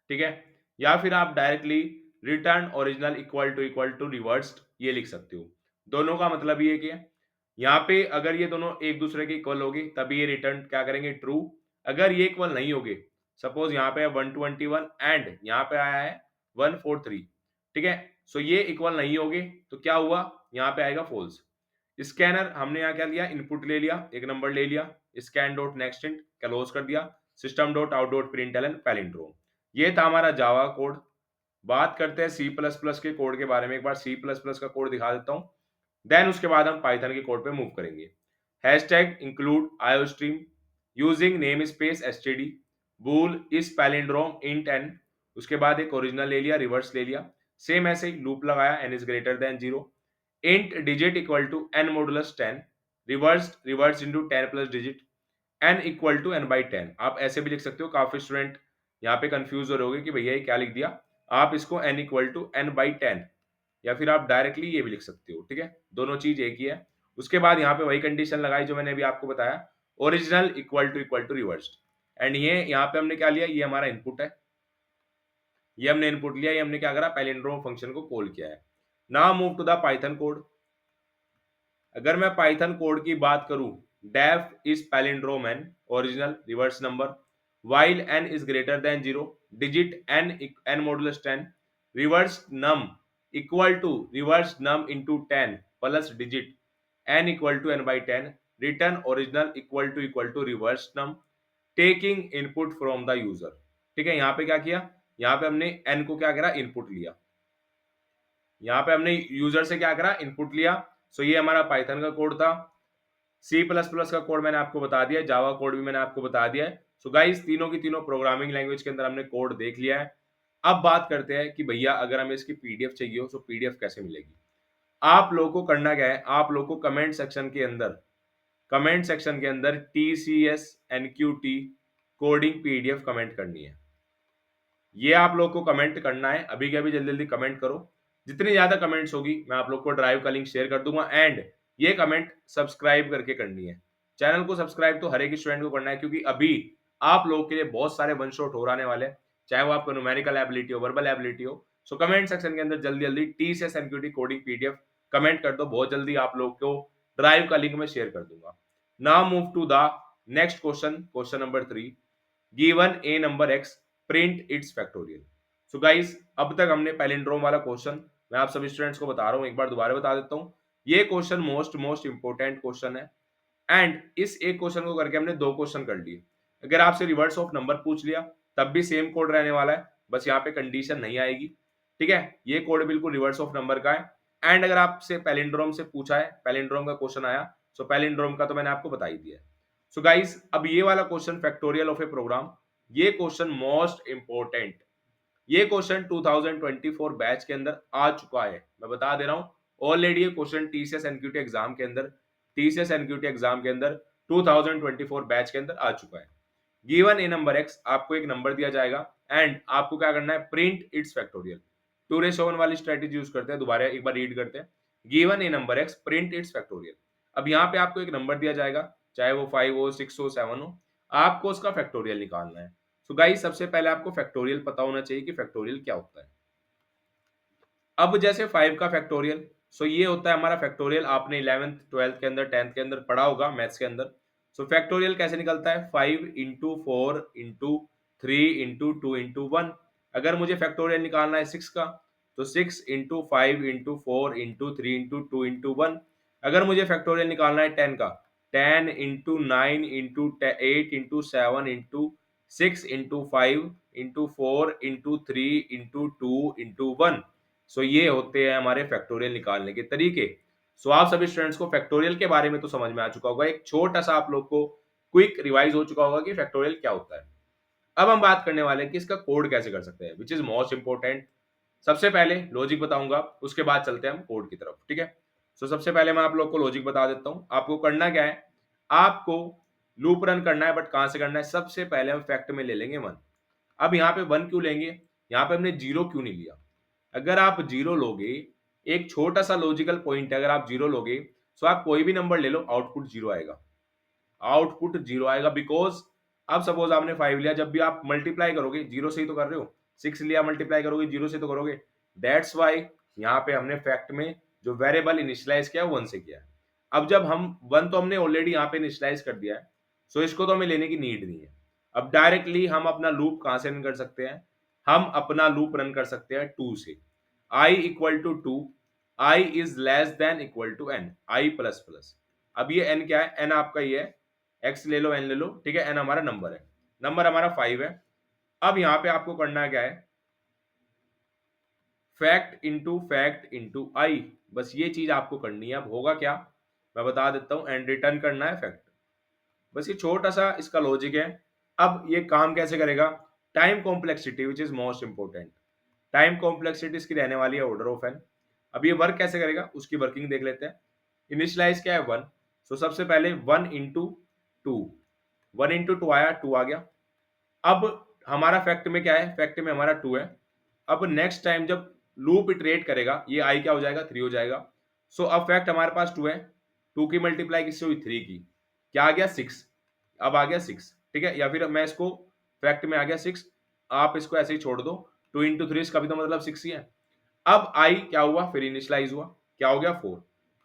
ठीक है, या फिर आप directly return original equal to reversed ये लिख सकते हो। दोनों का मतलब ये कि यहाँ पे अगर ये दोनों एक दूसरे के इक्वल होगी तभी ये रिटर्न क्या करेंगे, ट्रू। अगर ये इक्वल नहीं होगे, सपोज यहाँ पे है 121 एंड यहाँ पे आया है 143, ठीक है, सो ये इक्वल नहीं होगे तो क्या हुआ, यहाँ पे आएगा फॉल्स। स्कैनर हमने यहाँ क्या लिया, इनपुट ले लिया, एक नंबर ले लिया, scan dot next int close कर दिया, system dot out dot println palindrome. ये था हमारा जावा कोड। बात करते हैं सी प्लस प्लस के कोड के बारे में। एक बार सी प्लस प्लस का कोड दिखा देता हूँ, देन उसके बाद हम पाइथन के कोड पे मूव करेंगे। Hashtag include iostream using namespace STD bool is palindrome int N, उसके बाद एक ओरिजिनल ले लिया, रिवर्स ले लिया, सेम ऐसे ही लूप लगाया, N is greater than 0, int digit equal to N modulus 10, reverse into 10 plus digit, N equal to N by 10। आप ऐसे भी लिख सकते हो, काफी स्टूडेंट यहाँ पे कंफ्यूज हो रहे होगे कि भैया ये क्या लिख दिया। आप इसको N equal to N by 10 या फिर आप डायरेक्टली ये भी लिख सकते हो, ठीक है, दोनों चीज एक ही है। उसके बाद यहाँ पे वही कंडीशन लगाई जो मैंने अभी आपको बताया, original equal to reversed. And ये यहाँ पे हमने क्या लिया, ये हमारा इनपुट है, ये हमने इनपुट लिया, ये हमने क्या करा, पैलिंड्रोम फंक्शन को कॉल किया है। Now move to the Python code. अगर मैं पाइथन कोड की बात करूं, def is palindrome N original reverse number while n is greater than 0 digit n modulus 10 reverse num equal to reverse num into 10 plus digit n equal to n by 10 return original equal to reverse num taking input from the user। ठीक है, यहाँ पे क्या किया, यहाँ पे हमने n को क्या करा, इनपुट लिया, यहाँ पे हमने यूजर से क्या करा, इनपुट लिया। सो ये हमारा पाइथन का कोड था। सी प्लस प्लस का कोड मैंने आपको बता दिया, जावा कोड भी मैंने आपको बता दिया है। सो गाइस तीनों की तीनों प्रोग्रामिंग लैंग्वेज के अंदर हमने कोड देख लिया है। अब बात करते हैं कि भैया अगर हमें इसकी पीडीएफ चाहिए हो तो पीडीएफ कैसे मिलेगी। आप लोगों को करना क्या है, आप लोगों को कमेंट सेक्शन के अंदर TCS NQT coding PDF comment करनी है। ये आप लोग को कमेंट करना है, अभी के अभी जल्दी जल्दी कमेंट करो। जितनी ज्यादा कमेंट्स होगी मैं आप लोग को ड्राइव का लिंक शेयर कर दूंगा। एंड ये कमेंट सब्सक्राइब करके करनी है, चैनल को सब्सक्राइब तो हर एक स्टूडेंट को करना है, क्योंकि अभी आप लोगों के लिए बहुत सारे वन शॉट हो आने वाले हैं, चाहे वो आपका न्यूमेरिकल एबिलिटी हो, वर्बल एबिलिटी हो। सो कमेंट सेक्शन के अंदर जल्दी जल्दी TCS NQT coding PDF comment कर दो, बहुत जल्दी आप लोग को ड्राइव का लिंक मैं शेयर कर दूंगा। Now move to the next question, question number 3। Given a number x print its factorial. So guys अब तक हमने पैलिंड्रोम वाला क्वेश्चन मैं आप सभी स्टूडेंट्स को बता रहा हूं, एक बार दोबारा बता देता हूं। ये क्वेश्चन मोस्ट इंपोर्टेंट क्वेश्चन है। एंड इस एक क्वेश्चन को करके हमने दो क्वेश्चन कर लिए। अगर आपसे रिवर्स ऑफ नंबर पूछ लिया तब भी सेम कोड रहने वाला है, बस यहाँ पे कंडीशन नहीं आएगी, ठीक है। ये कोड बिल्कुल रिवर्स ऑफ नंबर का है। एंड अगर आपसे पैलिंड्रोम से पूछा है, पैलिंड्रोम का क्वेश्चन आया, सो पैलिंड्रोम का तो मैंने आपको बता ही दिया है। सो गाइस अब ये वाला question factorial of a program, ये क्वेश्चन मोस्ट इंपोर्टेंट, ये क्वेश्चन 2024 बैच के अंदर आ चुका है, मैं बता दे रहा हूं ऑलरेडी। ये क्वेश्चन TCS NQT एग्जाम के अंदर 2024 बैच के अंदर आ चुका है। गिवन ए नंबर x, आपको एक नंबर दिया जाएगा एंड आपको क्या करना है, प्रिंट इट्स फैक्टोरियल। 2 वाली स्ट्रेटेजी यूज करते हैं, दोबारा एक बार रीड करते हैं। Given a number x print its factorial. अब यहाँ पे आपको एक नंबर दिया जाएगा, चाहे वो 5 हो, 6 हो, 7 हो, आपको उसका फैक्टोरियल निकालना है। तो गाइस सबसे पहले आपको फैक्टोरियल पता होना चाहिए कि फैक्टोरियल क्या होता है। अब जैसे 5 का फैक्टोरियल, सो ये होता है हमारा फैक्टोरियल, आपने 11th 12th के अंदर 10th के अंदर पढ़ा होगा मैथ्स के अंदर। सो फैक्टोरियल कैसे निकलता है, 5 इंटू 4 इंटू 3 इंटू 2 इंटू 1। अगर मुझे फैक्टोरियल निकालना है 6 का, तो 6 into 5 into 4 into 3 into 2 into 1। अगर मुझे फैक्टोरियल निकालना है 10 का, 10 into 9 into 8 into 7 into 6 into 5 into 4 into 3 into 2 into 1। सो ये होते हैं हमारे फैक्टोरियल निकालने के तरीके। सो आप सभी स्टूडेंट्स को फैक्टोरियल के बारे में तो समझ में आ चुका होगा, एक छोटा सा आप लोग को क्विक रिवाइज हो चुका होगा कि फैक्टोरियल क्या होता है। अब हम बात करने वाले हैं कि इसका कोड कैसे कर सकते हैं, विच इज मोस्ट इंपॉर्टेंट। सबसे पहले लॉजिक बताऊंगा, उसके बाद चलते हैं हम कोड की तरफ, ठीक है। सो सबसे पहले मैं आप लोग को लॉजिक बता देता हूं। आपको करना क्या है, आपको लूप रन करना है, बट कहां से करना है, सबसे पहले हम फैक्ट में ले लेंगे 1। अब यहाँ पे 1 क्यों लेंगे, यहाँ पे हमने 0 क्यों नहीं लिया। अगर आप 0 लोगे, एक छोटा सा लॉजिकल पॉइंट है, अगर आप 0 लोगे तो आप कोई भी नंबर ले लो, आउटपुट 0 आएगा, आउटपुट 0 आएगा। बिकॉज अब सपोज आपने 5 लिया, जब भी आप मल्टीप्लाई करोगे 0 से ही तो कर रहे हो, 6 लिया मल्टीप्लाई करोगे 0 से तो करोगे। दैट्स वाई यहाँ पे हमने फैक्ट में जो वेरिएबल इनिशियलाइज किया है 1 से किया है। अब जब हम 1 तो हमने ऑलरेडी यहाँ पे इनिशियलाइज कर दिया है, सो इसको तो हमें लेने की नीड नहीं है। अब डायरेक्टली हम अपना लूप कहां से रन कर सकते हैं, हम अपना लूप रन कर सकते हैं 2 से। i equal to 2, i is less than equal to n, i plus plus. अब ये n क्या है, n आपका ये है, x ले लो n ले लो, ठीक है, n हमारा नंबर है, नंबर हमारा 5 है। अब यहाँ पे आपको करना क्या है, फैक्ट इंटू आई, बस ये चीज आपको करनी है। अब होगा क्या, मैं बता देता हूं, एंड रिटर्न करना है फैक्ट। बस ये छोटा सा इसका लॉजिक है। अब ये काम कैसे करेगा, time complexity which is most important. Time complexity इसकी रहने वाली है ऑर्डर ऑफ एन। अब ये वर्क कैसे करेगा, उसकी वर्किंग देख लेते हैं। इनिशियलाइज क्या है 1, सो सबसे पहले 1 इंटू 2, 1 इंटू 2 आया, 2 आ गया। अब हमारा फैक्ट में क्या है, फैक्ट में हमारा 2 है। अब नेक्स्ट टाइम जब लूप इटरेट करेगा, ये आई क्या हो जाएगा, 3 हो जाएगा। सो अब फैक्ट हमारे पास 2 है, 2 की मल्टीप्लाई किससे हुई, 3 की, क्या आ गया 6। अब आ गया 6, ठीक है, या फिर मैं इसको फैक्ट में आ गया 6, आप इसको ऐसे ही छोड़ दो, 2 इंटू 3 इसका भी तो मतलब 6 ही है। अब आई क्या हुआ, फिर इनिशियलाइज हुआ, क्या हो गया 4,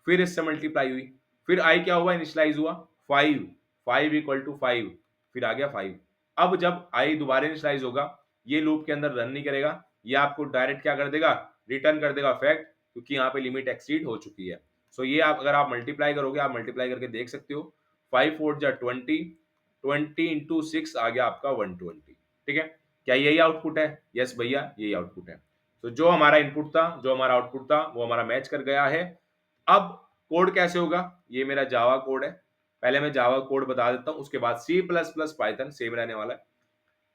फिर इससे मल्टीप्लाई हुई, फिर आई क्या हुआ, इनिशियलाइज हुआ 5, 5 इक्वल टू 5, फिर आ गया 5। अब जब आई दोबारा इनिशियलाइज होगा, ये लूप के अंदर रन नहीं करेगा, ये आपको डायरेक्ट क्या कर देगा, रिटर्न कर देगा फैक्ट, क्योंकि यहाँ पे लिमिट एक्सीड हो चुकी है। सो ये आप अगर आप मल्टीप्लाई करोगे, आप मल्टीप्लाई करके देख सकते हो, 5 4 जा 20, 20 इंटू 6 आ गया आपका 120, ठीक है। क्या यही आउटपुट है, यस भैया यही आउटपुट है। तो जो हमारा इनपुट था, जो हमारा आउटपुट था, वो हमारा मैच कर गया है। अब कोड कैसे होगा, ये मेरा जावा कोड है, पहले मैं जावा कोड बता देता हूं, उसके बाद C plus plus Python same रहने वाला है।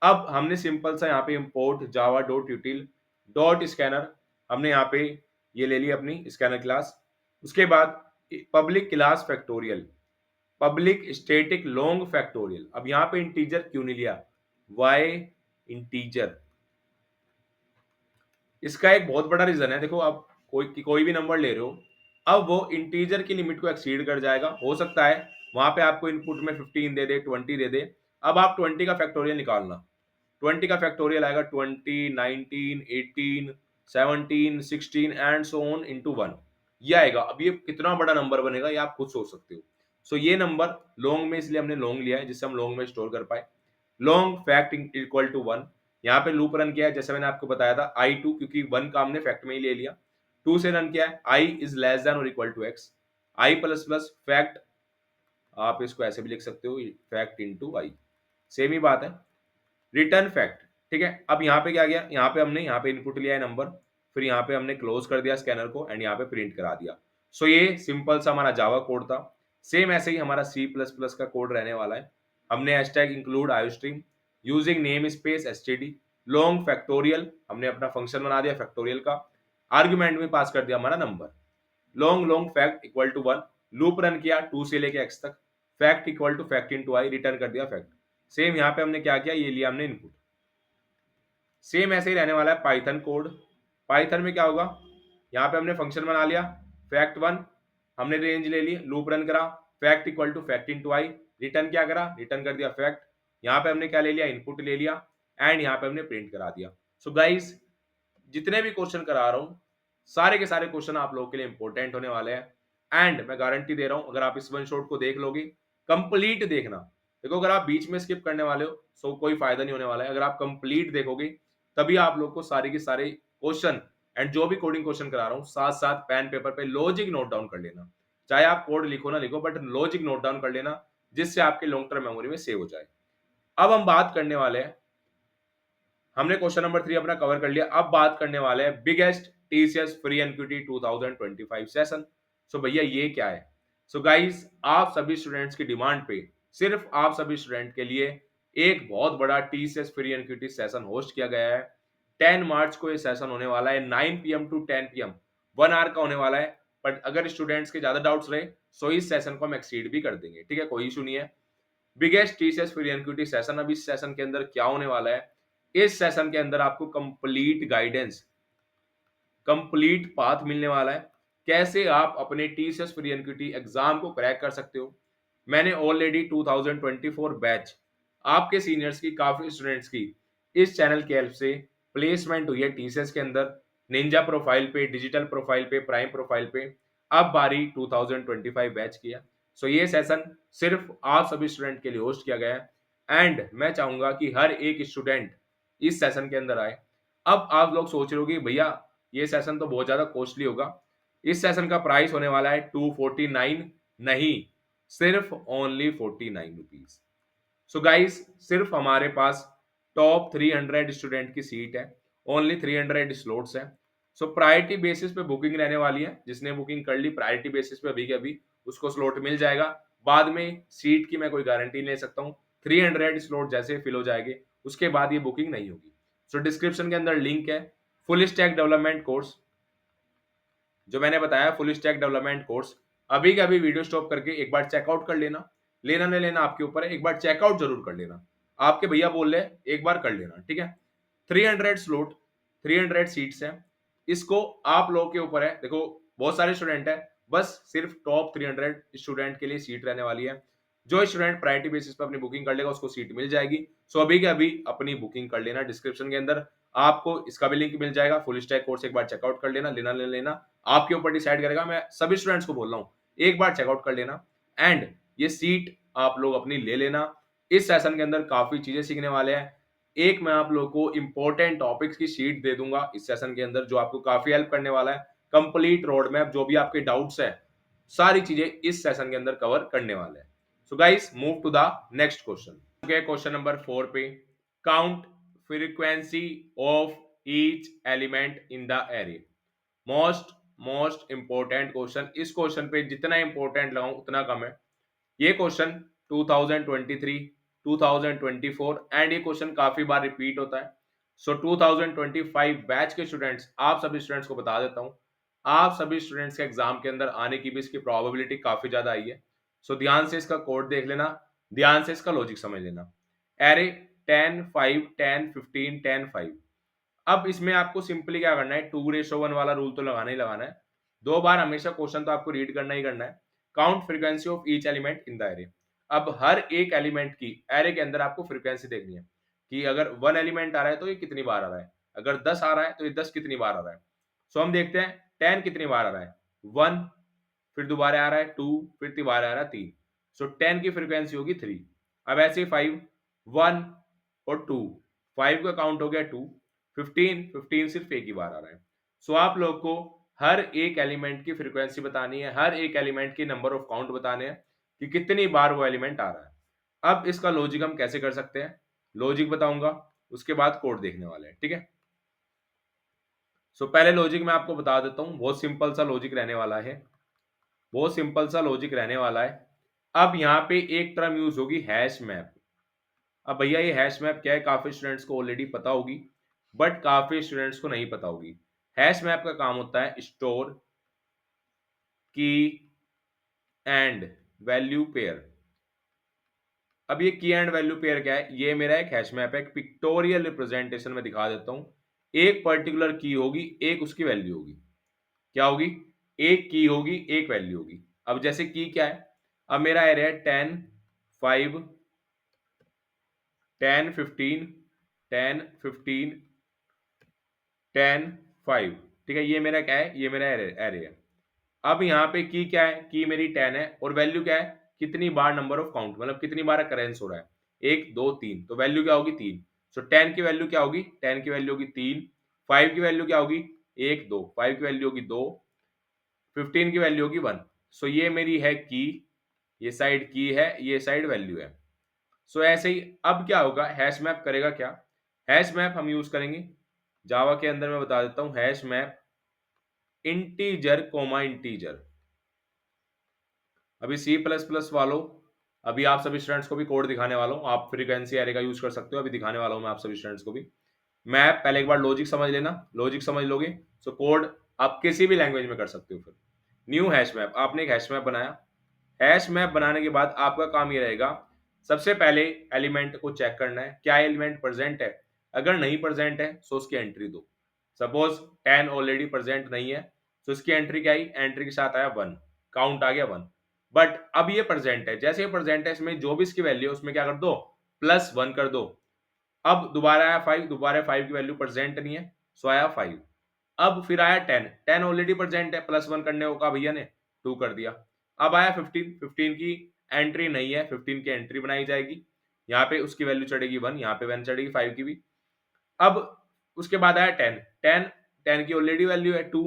अब हमने सिंपल सा यहाँ पे import Java dot util dot scanner, हमने यहाँ पे ये ले ली अपनी स्कैनर क्लास। उसके बाद public class factorial, public static long factorial. अब यहाँ पे इंटीजर क्यों नहीं लिया, वाई इंटीजर, इसका एक बहुत बड़ा रीजन है। देखो आप कोई भी नंबर ले रहे हो, अब वो इंटीजर की लिमिट को एक्सीड कर जाएगा। हो सकता है वहां पे आपको इनपुट में 15 दे दे, 20 दे दे। अब आप 20 का फैक्टोरियल निकालना, 20 का फैक्टोरियल आएगा 20, 19, 18, 17, 16 एंड सो ऑन इनटू 1, ये आएगा। अब ये कितना बड़ा नंबर बनेगा, ये आप खुद सोच सकते हो। सो ये नंबर लॉन्ग में, इसलिए हमने लॉन्ग लिया है, जिससे हम लॉन्ग में स्टोर कर पाए। लॉन्ग फैक्ट इक्वल टू 1, यहाँ पे लूप रन किया है, जैसे मैंने आपको बताया था i2, क्योंकि 1 का हमने फैक्ट में ही ले लिया। 2 से रन किया है, i इज लेस देन और equal to x, i plus plus fact, आप इसको ऐसे भी लिख सकते हो, फैक्ट इनटू i, सेम ही बात है। रिटर्न फैक्ट, ठीक है। अब यहाँ पे क्या गया, यहाँ पे हमने यहाँ पे इनपुट लिया है नंबर, फिर यहाँ पे हमने क्लोज कर दिया स्कैनर को एंड यहाँ पे प्रिंट करा दिया। सो ये सिंपल सा हमारा जावा कोड था। सेम ऐसे ही हमारा सी प्लस प्लस का कोड रहने वाला है। हमने hashtag include iostream using namespace STD long factorial, हमने अपना फंक्शन बना दिया फैक्टोरियल का, आर्ग्यूमेंट में पास कर दिया हमारा number. Long long fact equal to 1, loop run किया 2 से लेके x तक, fact equal to fact into i, return कर दिया फैक्ट। सेम यहाँ पे हमने क्या किया, ये लिया हमने इनपुट। सेम ऐसे ही रहने वाला है पाइथन कोड। पाइथन में क्या होगा, यहाँ पे हमने फंक्शन बना लिया फैक्ट 1, हमने रेंज ले ली, लूप रन करा, fact equal to fact into I, return क्या करा, रिटर्न कर दिया फैक्ट। यहाँ पे हमने क्या ले लिया, इनपुट ले लिया एंड यहाँ पे हमने प्रिंट करा दिया। सो गाइस, जितने भी क्वेश्चन करा रहा हूँ, सारे के सारे क्वेश्चन आप लोगों के लिए इंपॉर्टेंट होने वाले हैं एंड मैं गारंटी दे रहा हूँ, अगर आप इस वन शॉट को देख लोगे, कंप्लीट देखना। देखो अगर आप बीच में स्किप करने वाले हो सो कोई फायदा नहीं होने वाला है। अगर आप कंप्लीट देखोगे तभी आप लोग को सारे के सारे क्वेश्चन एंड जो भी कोडिंग क्वेश्चन करा रहा हूँ, साथ साथ पेन पेपर पे लॉजिक नोट डाउन कर लेना। चाहे आप कोड लिखो ना लिखो, बट लॉजिक नोट डाउन कर लेना, जिससे आपके लॉन्ग टर्म मेमोरी में सेव हो जाए। अब हम बात करने वाले हैं, हमने क्वेश्चन नंबर 3 अपना कवर कर लिया। अब बात करने वाले हैं biggest TCS free NQT 2025 session. So भैया ये क्या है। सो गाइस, आप सभी स्टूडेंट्स की डिमांड पे, सिर्फ आप सभी स्टूडेंट के लिए एक बहुत बड़ा TCS free NQT session host किया गया है। 10 मार्च को ये सेशन होने वाला है, 9 पीएम टू 10 पीएम, 1 आवर का होने वाला है। बट अगर स्टूडेंट्स के ज्यादा डाउट्स रहे सो इस सेशन को हम एक्सीड भी कर देंगे, ठीक है, कोई इशू नहीं है। Biggest TCS free NQT session, अब इस सेशन के अंदर क्या होने वाला है, इस सेशन के अंदर आपको कंप्लीट गाइडेंस, कंप्लीट पाथ मिलने वाला है, कैसे आप अपने टीसीएस फ्री एनक्यूटी एग्जाम को क्रैक कर सकते हो। मैंने ऑलरेडी 2024 बैच आपके सीनियर्स की, काफी स्टूडेंट्स की इस चैनल की हेल्प से प्लेसमेंट हुई है टीसीएस के अंदर, निंजा प्रोफाइल पे, डिजिटल प्रोफाइल पे, प्राइम प्रोफाइल पे। अब बारी 2025 बैच की है। सो ये सेशन सिर्फ आप सभी स्टूडेंट के लिए होस्ट किया गया है एंड मैं चाहूंगा कि हर एक स्टूडेंट इस सेशन के अंदर आए। अब आप लोग सोच रहे हो कि भैया ये सेशन तो बहुत ज्यादा कॉस्टली होगा। इस सेशन का प्राइस होने वाला है 249, नहीं, सिर्फ ओनली 49 रुपीज। सो गाइस, सिर्फ हमारे पास टॉप 300 स्टूडेंट की सीट है, ओनली 300 स्लॉट्स है। सो प्रायोरिटी बेसिस पे बुकिंग रहने वाली है, जिसने बुकिंग कर ली प्रायोरिटी बेसिस पे अभी के अभी उसको स्लॉट मिल जाएगा। बाद में सीट की मैं कोई गारंटी नहीं ले सकता हूँ, 300 स्लॉट जैसे फिल हो जाएंगे उसके बाद ये बुकिंग नहीं होगी। सो डिस्क्रिप्शन के अंदर लिंक है, फुल स्टैक डेवलपमेंट कोर्स जो मैंने बताया, फुल स्टैक डेवलपमेंट कोर्स। अभी के अभी वीडियो स्टॉप करके एक बार चेकआउट कर लेना, लेना नहीं लेना आपके ऊपर है, एक बार चेकआउट जरूर कर लेना। आपके भैया बोल रहे हैं एक बार कर लेना, ठीक है। 300 स्लॉट, 300 सीट्स है, इसको आप लोगों के ऊपर है। देखो बहुत सारे स्टूडेंट है, बस सिर्फ टॉप 300 स्टूडेंट के लिए सीट रहने वाली है। जो स्टूडेंट प्रायोरिटी बेसिस पर अपनी बुकिंग कर लेगा उसको सीट मिल जाएगी। सो अभी के अभी अपनी बुकिंग कर लेना, डिस्क्रिप्शन के अंदर आपको इसका भी लिंक मिल जाएगा। फुल स्टैक कोर्स एक बार चेकआउट कर लेना, लेना ले लेना आपके ऊपर डिसाइड करेगा। मैं सभी स्टूडेंट्स को बोल रहा हूँ एक बार चेकआउट कर लेना एंड ये सीट आप लोग अपनी ले लेना। इस सेशन के अंदर काफी चीजें सीखने वाले हैं। एक मैं आप लोगों को इंपॉर्टेंट टॉपिक्स की शीट दे दूंगा इस सेशन के अंदर, जो आपको काफी हेल्प करने वाला है। कंप्लीट रोड मैप, जो भी आपके डाउट्स है सारी चीजें इस सेशन के अंदर कवर करने वाले हैं। So guys, move to the next question. Question number 4 पे, count frequency of each element in the array. Most most important question. इस क्वेश्चन पे जितना इंपॉर्टेंट लगाऊं उतना कम है। ये क्वेश्चन 2023, 2024 एंड ये क्वेश्चन काफी बार रिपीट होता है। सो 2025 बैच के स्टूडेंट्स, आप सभी स्टूडेंट्स को बता देता हूं, आप सभी स्टूडेंट्स के एग्जाम के अंदर आने की भी इसकी प्रोबेबिलिटी काफी ज्यादा आई है। सो ध्यान से इसका कोड देख लेना, ध्यान से इसका लॉजिक समझ लेना। एरे 10 5 10 15 10 5। अब इसमें आपको सिंपली क्या करना है, 2:1 वाला रूल तो लगाना ही लगाना है। 2 बार हमेशा क्वेश्चन तो आपको रीड करना ही करना है। Count frequency of each element in the array. अब हर एक एलिमेंट की एरे के अंदर आपको फ्रीक्वेंसी देखनी है कि अगर 1 एलिमेंट आ रहा है तो ये कितनी बार आ रहा है, अगर 10 आ रहा है तो ये 10 कितनी बार आ रहा है। सो हम देखते हैं 10 कितनी बार आ रहा है, 1, फिर दोबारा आ रहा है 2, फिर दोबारा आ रहा है 3। सो 10 की फ्रीक्वेंसी होगी 3। अब ऐसे 5, 1 और 2, 5 का काउंट हो गया 2, 15, 15 सिर्फ एक ही बार आ रहा है। सो आप लोग को हर एक एलिमेंट की फ्रीक्वेंसी बतानी है, हर एक एलिमेंट की नंबर ऑफ काउंट बताने हैं कि कितनी बार वो एलिमेंट आ रहा है। अब इसका लॉजिक हम कैसे कर सकते हैं, लॉजिक बताऊंगा, उसके बाद कोड देखने वाले हैं, ठीक है। सो पहले लॉजिक मैं आपको बता देता हूं, बहुत सिंपल सा लॉजिक रहने वाला है, बहुत सिंपल सा लॉजिक रहने वाला है। अब यहाँ पे एक टर्म यूज होगी हैश मैप। अब भैया ये हैश मैप क्या है, काफी स्टूडेंट्स को ऑलरेडी पता होगी बट काफी स्टूडेंट्स को नहीं पता होगी। हैश मैप का काम होता है स्टोर की एंड वैल्यू पेयर। अब ये की एंड वैल्यू पेयर क्या है, ये मेरा एक हैश मैप है, एक पिक्टोरियल रिप्रेजेंटेशन में दिखा देता हूं। एक पर्टिकुलर की होगी, एक उसकी वैल्यू होगी। क्या होगी, एक की होगी, एक वैल्यू होगी। अब जैसे की क्या है, अब मेरा एरिया है 10 5 10 15 10 15 10 5, ठीक है। ये मेरा क्या है, ये मेरा एरे है। अब यहाँ पे की क्या है, की मेरी 10 है और वैल्यू क्या है, कितनी बार नंबर ऑफ काउंट, मतलब कितनी बार अकरेंस हो रहा है, 1 2 3, तो वैल्यू क्या होगी 3। सो 10 की वैल्यू क्या होगी, 10 की वैल्यू होगी 3। 5 की वैल्यू क्या होगी, 1 2, 5 की वैल्यू होगी 2। 15 की वैल्यू होगी 1। सो ये मेरी है की, ये साइड की है, ये साइड वैल्यू है। सो ऐसे ही अब क्या होगा, हैश मैप करेगा क्या, हैश मैप हम यूज करेंगे जावा के अंदर। मैं बता देता हूं, hash map integer comma integer. अभी सी प्लस प्लस वालों अभी आप सभी स्टूडेंट्स को भी कोड दिखाने वाला हूँ, आप फ्रीक्वेंसी एरे का यूज कर सकते हो, अभी दिखाने वाला हूँ मैं आप सभी स्टूडेंट्स को भी। मैप पहले एक बार लॉजिक समझ लेना, लॉजिक समझ लोगे तो कोड आप किसी भी लैंग्वेज में कर सकते हो। फिर न्यू हैश मैप, आपने एक हैश मैप बनाया। हैश मैप बनाने के बाद आपका काम ये रहेगा, सबसे पहले एलिमेंट को चेक करना है क्या एलिमेंट प्रेजेंट है। अगर नहीं प्रेजेंट है तो उसकी एंट्री दो। सपोज 10 ऑलरेडी प्रेजेंट नहीं है तो इसकी एंट्री क्या आई, एंट्री के साथ आया 1, काउंट आ गया 1। बट अब ये प्रेजेंट है, जैसे ये प्रेजेंट है इसमें जो भी इसकी वैल्यू है उसमें क्या कर दो, +1 कर दो। अब दोबारा आया 5, दोबारा 5 की वैल्यू प्रेजेंट नहीं है सो आया 5। अब फिर आया 10, 10 ऑलरेडी प्रेजेंट है, +1 करने को कहा भैया ने, 2 कर दिया। अब आया 15, 15 की एंट्री नहीं है, 15 की एंट्री बनाई जाएगी। यहाँ पे उसकी वैल्यू चढ़ेगी 1, यहाँ पे 1 चढ़ेगी 5 की भी। अब उसके बाद आया 10, 10 10 की ऑलरेडी वैल्यू है 2,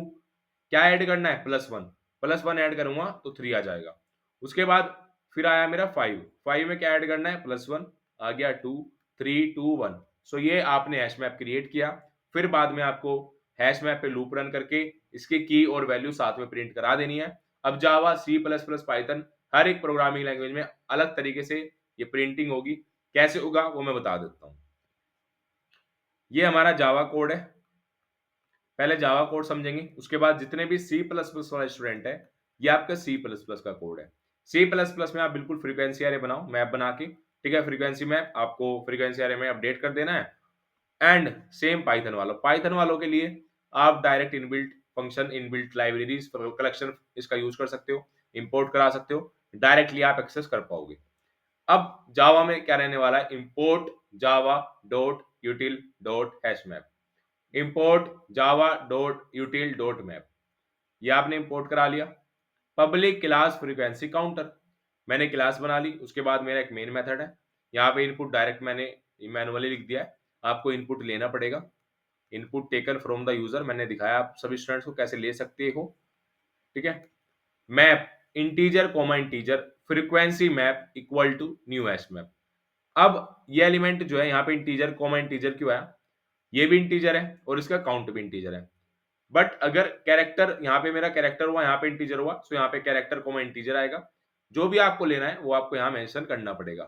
क्या ऐड करना है, +1, +1 ऐड करूंगा तो 3 आ जाएगा। उसके बाद फिर आया मेरा 5, 5 में क्या ऐड करना है, +1 आ गया 2, 3 2 1। सो ये आपने हैश मैप क्रिएट किया। फिर बाद में आपको हैश मैप पे लूप रन करके इसकी की और वैल्यू साथ में प्रिंट करा देनी है। अब जावा, सी प्लस प्लस, पाइथन, हर एक प्रोग्रामिंग लैंग्वेज में अलग तरीके से ये प्रिंटिंग होगी। कैसे होगा वो मैं बता देता हूँ। ये हमारा जावा कोड है, पहले जावा कोड समझेंगे, उसके बाद जितने भी सी प्लस प्लस वाले स्टूडेंट है, ये आपका सी प्लस प्लस का कोड है। सी प्लस प्लस में आप बिल्कुल फ्रीक्वेंसी एरे बनाओ, मैप बना के, ठीक है, फ्रीक्वेंसी मैप आपको फ्रीक्वेंसी एरे में अपडेट कर देना है। एंड सेम पाइथन वालों के लिए आप direct inbuilt function, inbuilt libraries collection इसका यूज कर सकते हो, इंपोर्ट करा सकते हो, डायरेक्टली आप एक्सेस कर पाओगे। अब जावा में क्या रहने वाला है, import Java dot util dot hash map, import Java dot util dot map, ये आपने इंपोर्ट करा लिया। पब्लिक क्लास फ्रीक्वेंसी काउंटर, मैंने क्लास बना ली, उसके बाद मेरा एक मेन मेथड है, यहाँ पे इनपुट डायरेक्ट मैंने मैनुअली लिख दिया है, आपको इनपुट लेना पड़ेगा। Input taken from the user, मैंने दिखाया आप सभी स्टूडेंट्स को कैसे ले सकते हो, ठीक है। Map integer comma integer frequency map equal to new hash map. अब ये एलिमेंट जो है यहाँ पे इंटीजर कॉमा इंटीजर क्यों आया, ये भी इंटीजर है और इसका काउंट भी इंटीजर है। बट अगर कैरेक्टर, यहाँ पे मेरा कैरेक्टर हुआ, यहाँ पे इंटीजर हुआ, सो यहाँ पे कैरेक्टर कॉमा इंटीजर आएगा। जो भी आपको लेना है वो आपको यहाँ मेंशन करना पड़ेगा।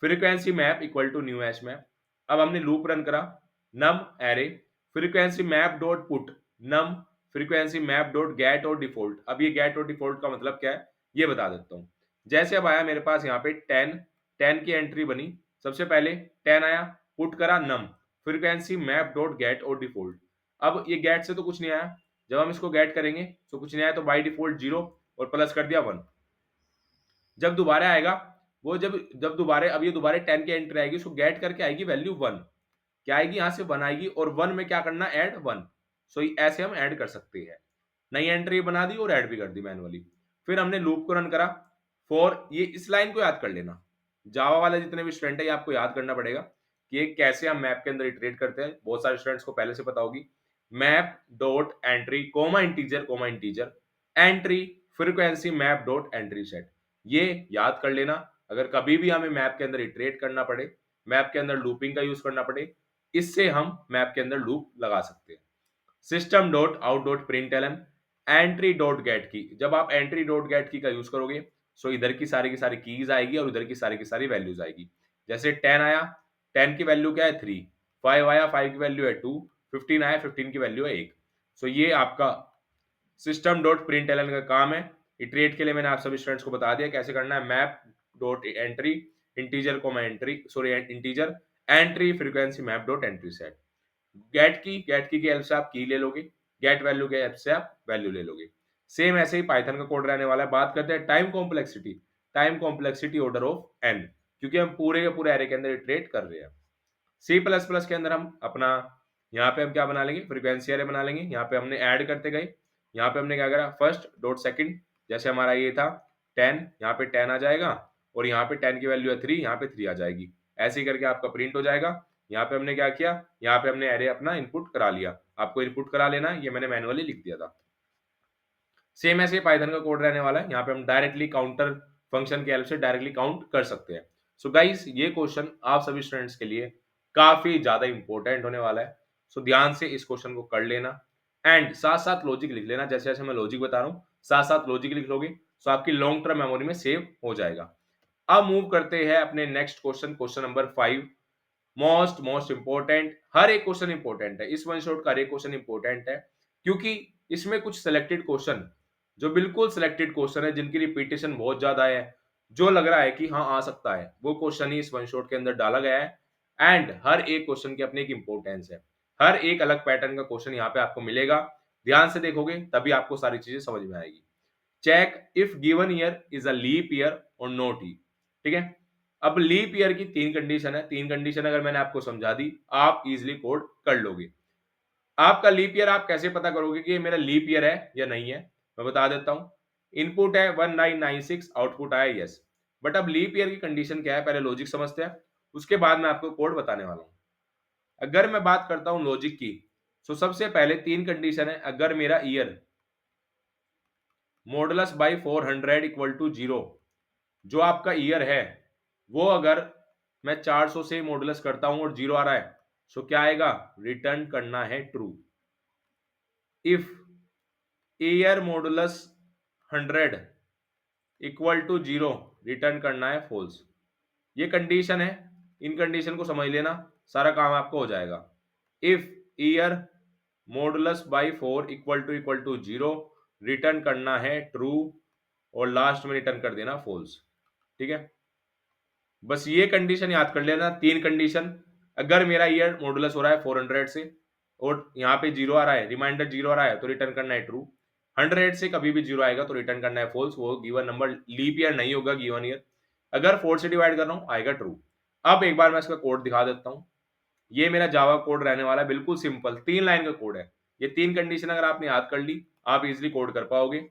Frequency map equal to new hash map. अब हमने लूप रन करा, num array frequency map dot put num frequency map dot get और डिफॉल्ट। अब ये गेट और डिफॉल्ट का मतलब क्या है ये बता देता हूँ। जैसे अब आया मेरे पास यहाँ पे 10, 10 की एंट्री बनी, सबसे पहले 10 आया, पुट करा नम फ्रीक्वेंसी मैप डॉट गेट और डिफॉल्ट। अब ये गेट से तो कुछ नहीं आया, जब हम इसको गेट करेंगे तो कुछ नहीं आया, तो बाई डिफॉल्ट 0 और प्लस कर दिया 1। जब दोबारा आएगा, वो जब जब दोबारा, अब ये दोबारा 10 की एंट्री आएगी, उसको गेट करके आएगी वैल्यू 1, क्या आएगी, यहाँ से 1 आएगी और 1 में क्या करना, ऐड 1। सो ऐसे हम ऐड कर सकते हैं, नई एंट्री बना दी और ऐड भी कर दी मैनुअली। फिर हमने लूप को रन करा फॉर, ये इस लाइन को याद कर लेना, जावा वाले जितने भी स्टूडेंट है ये आपको याद करना पड़ेगा कि ये कैसे हम मैप के अंदर इटरेट करते हैं, बहुत सारे स्टूडेंट्स को पहले से पता होगी। Map dot entry comma integer entry frequency map dot entry set, ये याद कर लेना। अगर कभी भी हमें मैप के अंदर इटरेट करना पड़े, मैप के अंदर लूपिंग का यूज करना पड़े, इससे हम मैप के अंदर लूप लगा सकते हैं। System dot out dot print L entry dot gate की, जब आप एंट्री डॉट गेट की का यूज करोगे सो इधर की सारी कीज आएगी और इधर की सारी वैल्यूज आएगी। जैसे 10 आया, 10 की वैल्यू क्या है 3, 5 आया, 5 की वैल्यू है 2, 15 आया, 15 की वैल्यू है 1। सो ये आपका सिस्टम डॉट प्रिंट एल का काम है। इटरेट के लिए मैंने आप सभी स्टूडेंट्स को बता दिया कैसे करना है, मैप डॉट एंट्री इंटीजर को मैं entry sorry integer entry frequency map dot entry set. Get key help से आप की ले लोगे, गेट वैल्यू के हेल्प से आप वैल्यू ले लोगे। सेम ऐसे ही पाइथन का कोड रहने वाला है। बात करते हैं time complexity order of N, क्योंकि हम पूरे के पूरे एरे के अंदर इटरेट कर रहे हैं। सी प्लस प्लस के अंदर हम अपना, यहाँ पे हम क्या बना लेंगे, फ्रीक्वेंसी एरे बना लेंगे। यहाँ पे हमने ऐड करते गए, यहाँ पे हमने क्या करा, फर्स्ट डॉट सेकंड, जैसे हमारा ये था 10, यहाँ पे 10 आ जाएगा और यहाँ पे 10 की वैल्यू है 3, यहाँ पे 3 आ जाएगी। ऐसे ही करके आपका प्रिंट हो जाएगा। यहाँ पे हमने क्या किया, यहाँ पे हमने एरे अपना इनपुट करा लिया, आपको इनपुट करा लेना, ये मैंने मैनुअली लिख दिया था। सेम ऐसे पाइथन का कोड रहने वाला है, यहाँ पे हम डायरेक्टली काउंटर फंक्शन की हेल्प से डायरेक्टली काउंट कर सकते हैं। सो गाइस ये क्वेश्चन आप सभी स्टूडेंट्स के लिए काफी ज्यादा इंपॉर्टेंट होने वाला है। सो ध्यान से इस क्वेश्चन को कर लेना एंड साथ साथ लॉजिक लिख लेना, जैसे जैसे मैं लॉजिक बता रहा हूँ साथ साथ लॉजिक लिख लोगे तो आपकी लॉन्ग टर्म मेमोरी में सेव हो जाएगा। अब मूव करते हैं अपने next question, question number 5। Most important, हर एक क्वेश्चन इंपॉर्टेंट है, इस वन शॉट का हर एक क्वेश्चन इंपॉर्टेंट है, क्योंकि इसमें कुछ सिलेक्टेड क्वेश्चन, जो बिल्कुल सिलेक्टेड क्वेश्चन है, जिनकी रिपीटेशन बहुत ज्यादा है, जो लग रहा है कि हाँ आ सकता है, वो क्वेश्चन ही इस वन शॉट के अंदर डाला गया है। एंड हर एक क्वेश्चन की अपनी एक इंपॉर्टेंस है, हर एक अलग पैटर्न का क्वेश्चन यहाँ पे आपको मिलेगा, ध्यान से देखोगे तभी आपको सारी चीजें समझ में आएगी। Check if given year is a leap year और नॉट ई। ठीक है, अब लीप ईयर की तीन कंडीशन है, तीन कंडीशन अगर मैंने आपको समझा दी, आप इजीली कोड कर लोगे। आपका लीप ईयर आप कैसे पता करोगे कि ये मेरा लीप ईयर है या नहीं है, मैं बता देता हूं। इनपुट है 1996, आउटपुट आया यस। बट अब लीप ईयर की कंडीशन क्या है, पहले लॉजिक समझते हैं, उसके बाद मैं आपको कोड बताने वाला हूं। अगर मैं बात करता हूं लॉजिक की, तो सबसे पहले तीन कंडीशन है। अगर मेरा year modulus by 400 equal to 0, जो आपका ईयर है वो अगर मैं 400 से मॉडुलस करता हूं और 0 आ रहा है, सो क्या आएगा, रिटर्न करना है true. If year modulus 100 equal to 0, return करना है फॉल्स। ये कंडीशन है, इन कंडीशन को समझ लेना, सारा काम आपको हो जाएगा। If year modulus by 4 equal to 0, return करना है ट्रू, और लास्ट में रिटर्न कर देना फॉल्स। ठीक है, बस ये कंडीशन याद कर लेना, तीन कंडीशन। अगर मेरा ईयर मॉडुलस हो रहा है 400 से और यहाँ पे 0 आ रहा है, रिमाइंडर 0 आ रहा है, तो रिटर्न करना है ट्रू। 100 से कभी भी 0 आएगा तो रिटर्न करना है फॉल्स, वो गिवन नंबर लीप ईयर नहीं होगा, गिवन ईयर। अगर 4 से डिवाइड कर रहा हूँ आएगा ट्रू। अब एक बार मैं इसका कोड दिखा देता हूँ। ये मेरा जावा कोड रहने वाला है, बिल्कुल सिंपल 3 लाइन का कोड है। ये तीन कंडीशन अगर आपने याद कर ली, आप इजिली कोड कर पाओगे।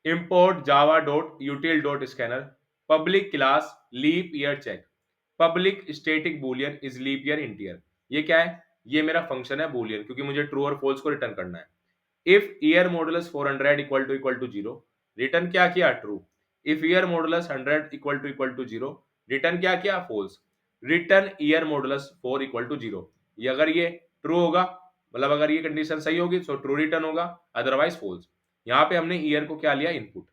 import java.util.scanner public class leap year check public static boolean is leap year integer। ये क्या है, ये मेरा फंक्शन है boolean, क्योंकि मुझे ट्रू और फॉल्स को रिटर्न करना है। If year modulus 400 equal to 0, return क्या किया, true. If year modulus 100 equal to 0, return क्या किया, false. Return year modulus 4 equal to 0, ये अगर ये ट्रू होगा, मतलब अगर ये कंडीशन सही होगी तो ट्रू रिटर्न होगा, अदरवाइज फॉल्स। यहाँ पे हमने ईयर को क्या लिया, इनपुट।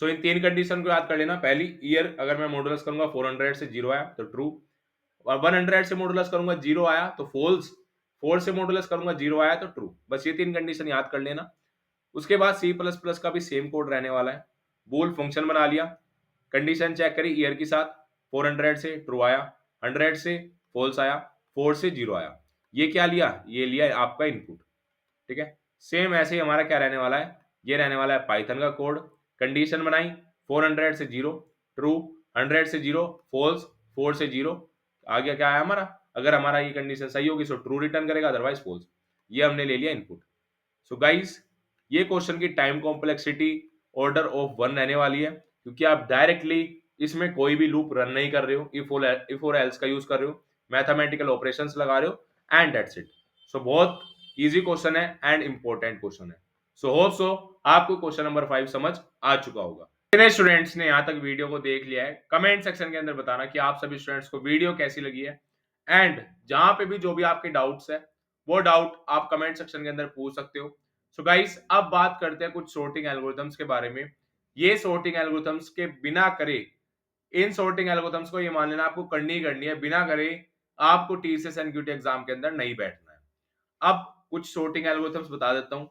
सो इन तीन कंडीशन को याद कर लेना। पहली, ईयर अगर मैं मॉडुलस करूंगा 400 से 0 आया तो ट्रू, और 100 से मॉडुलस करूंगा 0 आया तो फॉल्स, 4 से मॉडुलस करूंगा 0 आया तो ट्रू। बस ये तीन कंडीशन याद कर लेना। उसके बाद सी प्लस प्लस का भी सेम कोड रहने वाला है। बूल फंक्शन बना लिया, कंडीशन चेक करी ईयर के साथ, 400 से ट्रू आया, 100 से फॉल्स आया, 4 से 0 आया। ये क्या लिया, ये लिया आपका इनपुट। ठीक है, सेम ऐसे ही हमारा क्या रहने वाला है, ये रहने वाला है पाइथन का कोड। कंडीशन बनाई 400 से 0 ट्रू, 100 से 0 फॉल्स, 4 से 0, आगे क्या आया हमारा, अगर हमारा ये कंडीशन सही होगी तो ट्रू रिटर्न करेगा, अदरवाइज फॉल्स। ये हमने ले लिया इनपुट। सो गाइस, ये क्वेश्चन की टाइम कॉम्प्लेक्सिटी ऑर्डर ऑफ 1 रहने वाली है, क्योंकि आप डायरेक्टली इसमें कोई भी लूप रन नहीं कर रहे हो, इफ और एल्स का यूज कर रहे हो, मैथमेटिकल ऑपरेशंस लगा रहे हो, एंड दैट्स इट। सो बहुत इजी क्वेश्चन है एंड इंपॉर्टेंट क्वेश्चन है। सो होप सो आपको क्वेश्चन नंबर 5 समझ आ चुका होगा। कितने स्टूडेंट्स ने यहाँ तक वीडियो को देख लिया है, कमेंट सेक्शन के अंदर बताना कि आप सभी स्टूडेंट्स को वीडियो कैसी लगी है। एंड जहां पे भी जो भी आपके डाउट्स है, वो डाउट आप कमेंट सेक्शन के अंदर पूछ सकते हो। सो गाइस, अब बात करते हैं कुछ सॉर्टिंग एल्गोरिथम्स के बारे में। ये सॉर्टिंग एल्गोरिथम्स के बिना करे, इन सॉर्टिंग एल्गोरिथम्स को ये मान लेना आपको करनी ही करनी है, बिना करे आपको टीसीएस एनक्यूटी एग्जाम के अंदर नहीं बैठना है। अब कुछ सॉर्टिंग एल्गोरिथम्स बता देता हूं।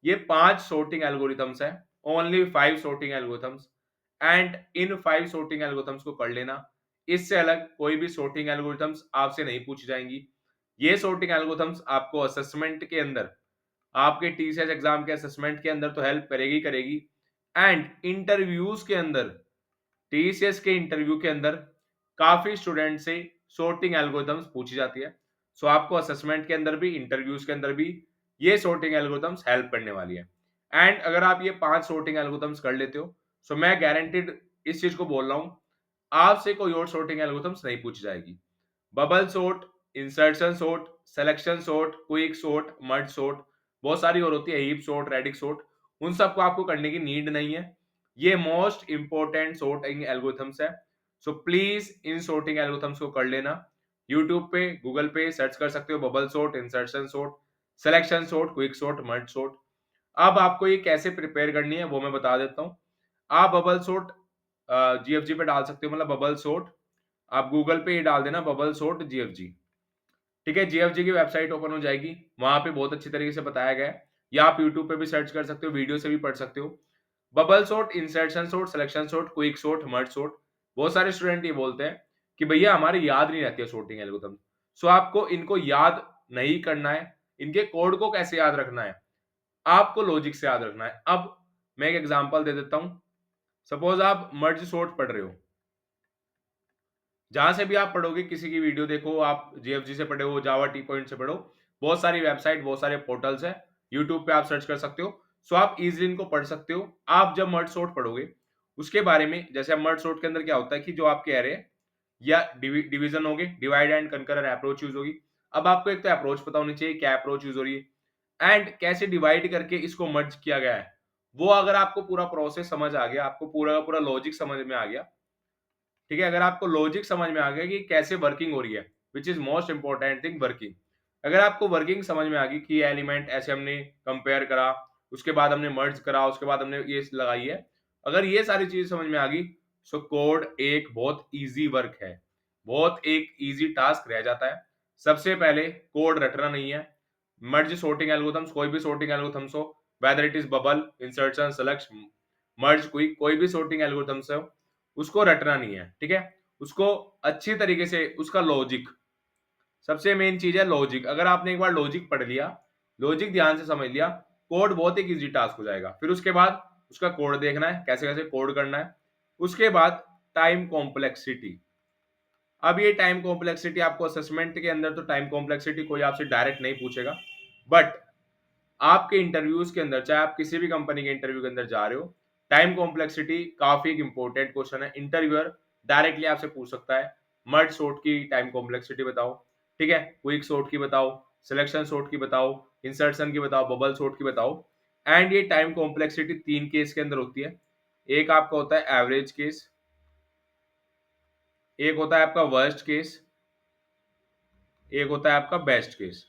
ये 5 सॉर्टिंग एल्गोरिथम्स है, only 5 sorting algorithms, and in 5 sorting algorithms को कर लेना। इससे अलग कोई भी सॉर्टिंग एल्गोरिथम्स आपसे नहीं पूछी जाएंगी। ये सॉर्टिंग एल्गोरिथम्स आपको असेसमेंट के अंदर, आपके टीसीएस एग्जाम के असेसमेंट के अंदर तो हेल्प करेगी करेगी, एंड इंटरव्यूज के अंदर, टीसीएस के इंटरव्यू के अंदर काफी स्टूडेंट से सॉर्टिंग एल्गोरिथम्स पूछी जाती है। सो आपको असेसमेंट के अंदर भी, इंटरव्यूज के अंदर भी ये सॉर्टिंग एल्गोरिथम्स हेल्प करने वाली है। एंड अगर आप ये 5 सॉर्टिंग एल्गोरिथम्स कर लेते हो, सो मैं गारंटीड इस चीज को बोल रहा हूं, आपसे कोई और सॉर्टिंग एल्गोरिथम्स नहीं पूछी जाएगी। Bubble sort, insertion sort, selection sort, quick sort, merge sort, बहुत सारी और होती है, हीप सॉर्ट, रेडिक्स सॉर्ट, उन सबको आपको करने की नीड नहीं है। ये मोस्ट इंपॉर्टेंट सॉर्टिंग एल्गोरिथम्स है। So please in sorting algorithms को कर लेना। यूट्यूब पे, गूगल पे सर्च कर सकते हो, bubble sort, insertion sort, selection sort, quick sort, merge sort. अब आपको ये कैसे प्रिपेयर करनी है वो मैं बता देता हूं। आप बबल सॉर्ट जीएफजी पे डाल सकते हो, मतलब बबल सोट। आप गूगल पे ही डाल देना बबल सोट जीएफजी, ठीक है? जीएफजी की वेबसाइट ओपन हो जाएगी, वहाँ पे बहुत अच्छी तरीके से बताया गया है, या आप यूट्यूब पे भी सर्च कर सकते हो, वीडियो से भी पढ़ सकते हो। बबल सोट, इंसर्शन सोट, सिलेक्शन सोट, क्विक सोट, मर्ज सोट। बहुत सारे स्टूडेंट ये बोलते हैं कि भैया हमारी याद नहीं रहती है सोर्टिंग एल्गोरिथम। सो आपको इनको याद नहीं करना है, इनके कोड को कैसे याद रखना है, आपको लॉजिक से याद रखना है। अब मैं एक एग्जांपल दे देता हूँ। सपोज आप मर्ज सोर्ट पढ़ रहे हो, जहां से भी आप पढ़ोगे, किसी की वीडियो देखो, आप जीएफजी से पढ़े हो, जावा टी पॉइंट से पढ़ो, बहुत सारी वेबसाइट, बहुत सारे पोर्टल्स है, यूट्यूब पे आप सर्च कर सकते हो। सो आप इजिली इनको पढ़ सकते हो। आप जब मर्ज सोर्ट पढ़ोगे उसके बारे में, जैसे अब मर्ज सोर्ट के अंदर क्या होता है कि जो आपके एरे या डिवीजन होंगे, डिवाइड एंड कंकर अप्रोच यूज होगी। अब आपको एक तो अप्रोच पता होनी चाहिए, क्या अप्रोच यूज हो रही है एंड कैसे डिवाइड करके इसको मर्ज किया गया है। वो अगर आपको पूरा प्रोसेस समझ आ गया, आपको पूरा का पूरा लॉजिक समझ में आ गया, ठीक है? अगर आपको लॉजिक समझ में आ गया कि कैसे वर्किंग हो रही है, which is most important thing, working. अगर आपको वर्किंग समझ में आ गई कि ये एलिमेंट ऐसे हमने कंपेयर करा, उसके बाद हमने मर्ज करा, उसके बाद हमने ये लगाई है, अगर ये सारी चीज समझ में आ गई, सो कोड एक बहुत इजी वर्क है, बहुत एक इजी टास्क रह जाता है। सबसे पहले कोड रटना नहीं है। मर्ज sorting एल्गोरिथम्स, कोई भी sorting एल्गोरिथम्स हो, whether it is bubble, insertion, select, merge, कोई भी sorting एल्गोरिथम्स हो, उसको रटना नहीं है, ठीक है? उसको अच्छी तरीके से, उसका लॉजिक, सबसे मेन चीज है लॉजिक। अगर आपने एक बार लॉजिक पढ़ लिया, लॉजिक ध्यान से समझ लिया, कोड बहुत एक इजी टास्क हो जाएगा। फिर उसके बाद उसका कोड देखना है, कैसे कैसे कोड करना है। उसके बाद टाइम कॉम्प्लेक्सिटी। अब ये टाइम कॉम्प्लेक्सिटी आपको असेसमेंट के अंदर, तो टाइम कॉम्प्लेक्सिटी कोई आपसे डायरेक्ट नहीं पूछेगा, बट आपके इंटरव्यूज के अंदर, चाहे आप किसी भी कंपनी के इंटरव्यू के अंदर जा रहे हो, टाइम कॉम्प्लेक्सिटी काफी एक इंपॉर्टेंट क्वेश्चन है। इंटरव्यूअर डायरेक्टली आपसे पूछ सकता है, मर्ज सोर्ट की टाइम कॉम्प्लेक्सिटी बताओ, ठीक है? क्विक सोर्ट की बताओ, सिलेक्शन सोर्ट की बताओ, इंसर्शन की बताओ, बबल सोर्ट की बताओ। एंड ये टाइम कॉम्प्लेक्सिटी तीन केस के अंदर होती है। एक आपका होता है एवरेज केस, एक होता है आपका वर्स्ट केस, एक होता है आपका बेस्ट केस।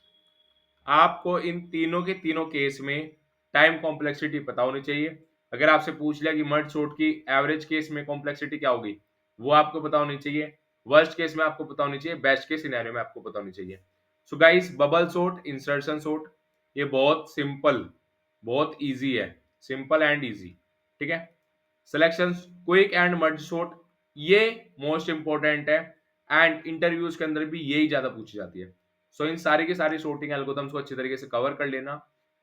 आपको इन तीनों के तीनों केस में टाइम कॉम्प्लेक्सिटी पता होनी चाहिए। अगर आपसे पूछ लिया कि मर्ज सोर्ट की एवरेज केस में कॉम्प्लेक्सिटी क्या होगी, वो आपको पता होनी चाहिए। वर्स्ट केस में आपको पता होनी चाहिए, बेस्ट केस सिनेरियो में आपको पता होनी चाहिए। So guys, bubble sort, insertion sort, ये बहुत सिंपल, बहुत इजी है, सिंपल एंड इजी, ठीक है? Selection, quick and merge sort, ये मोस्ट इंपॉर्टेंट है एंड इंटरव्यूज के अंदर भी यही ज्यादा पूछी जाती है। सो इन सारी की सारी sorting एल्गोरिथम्स को अच्छी तरीके से कवर कर लेना।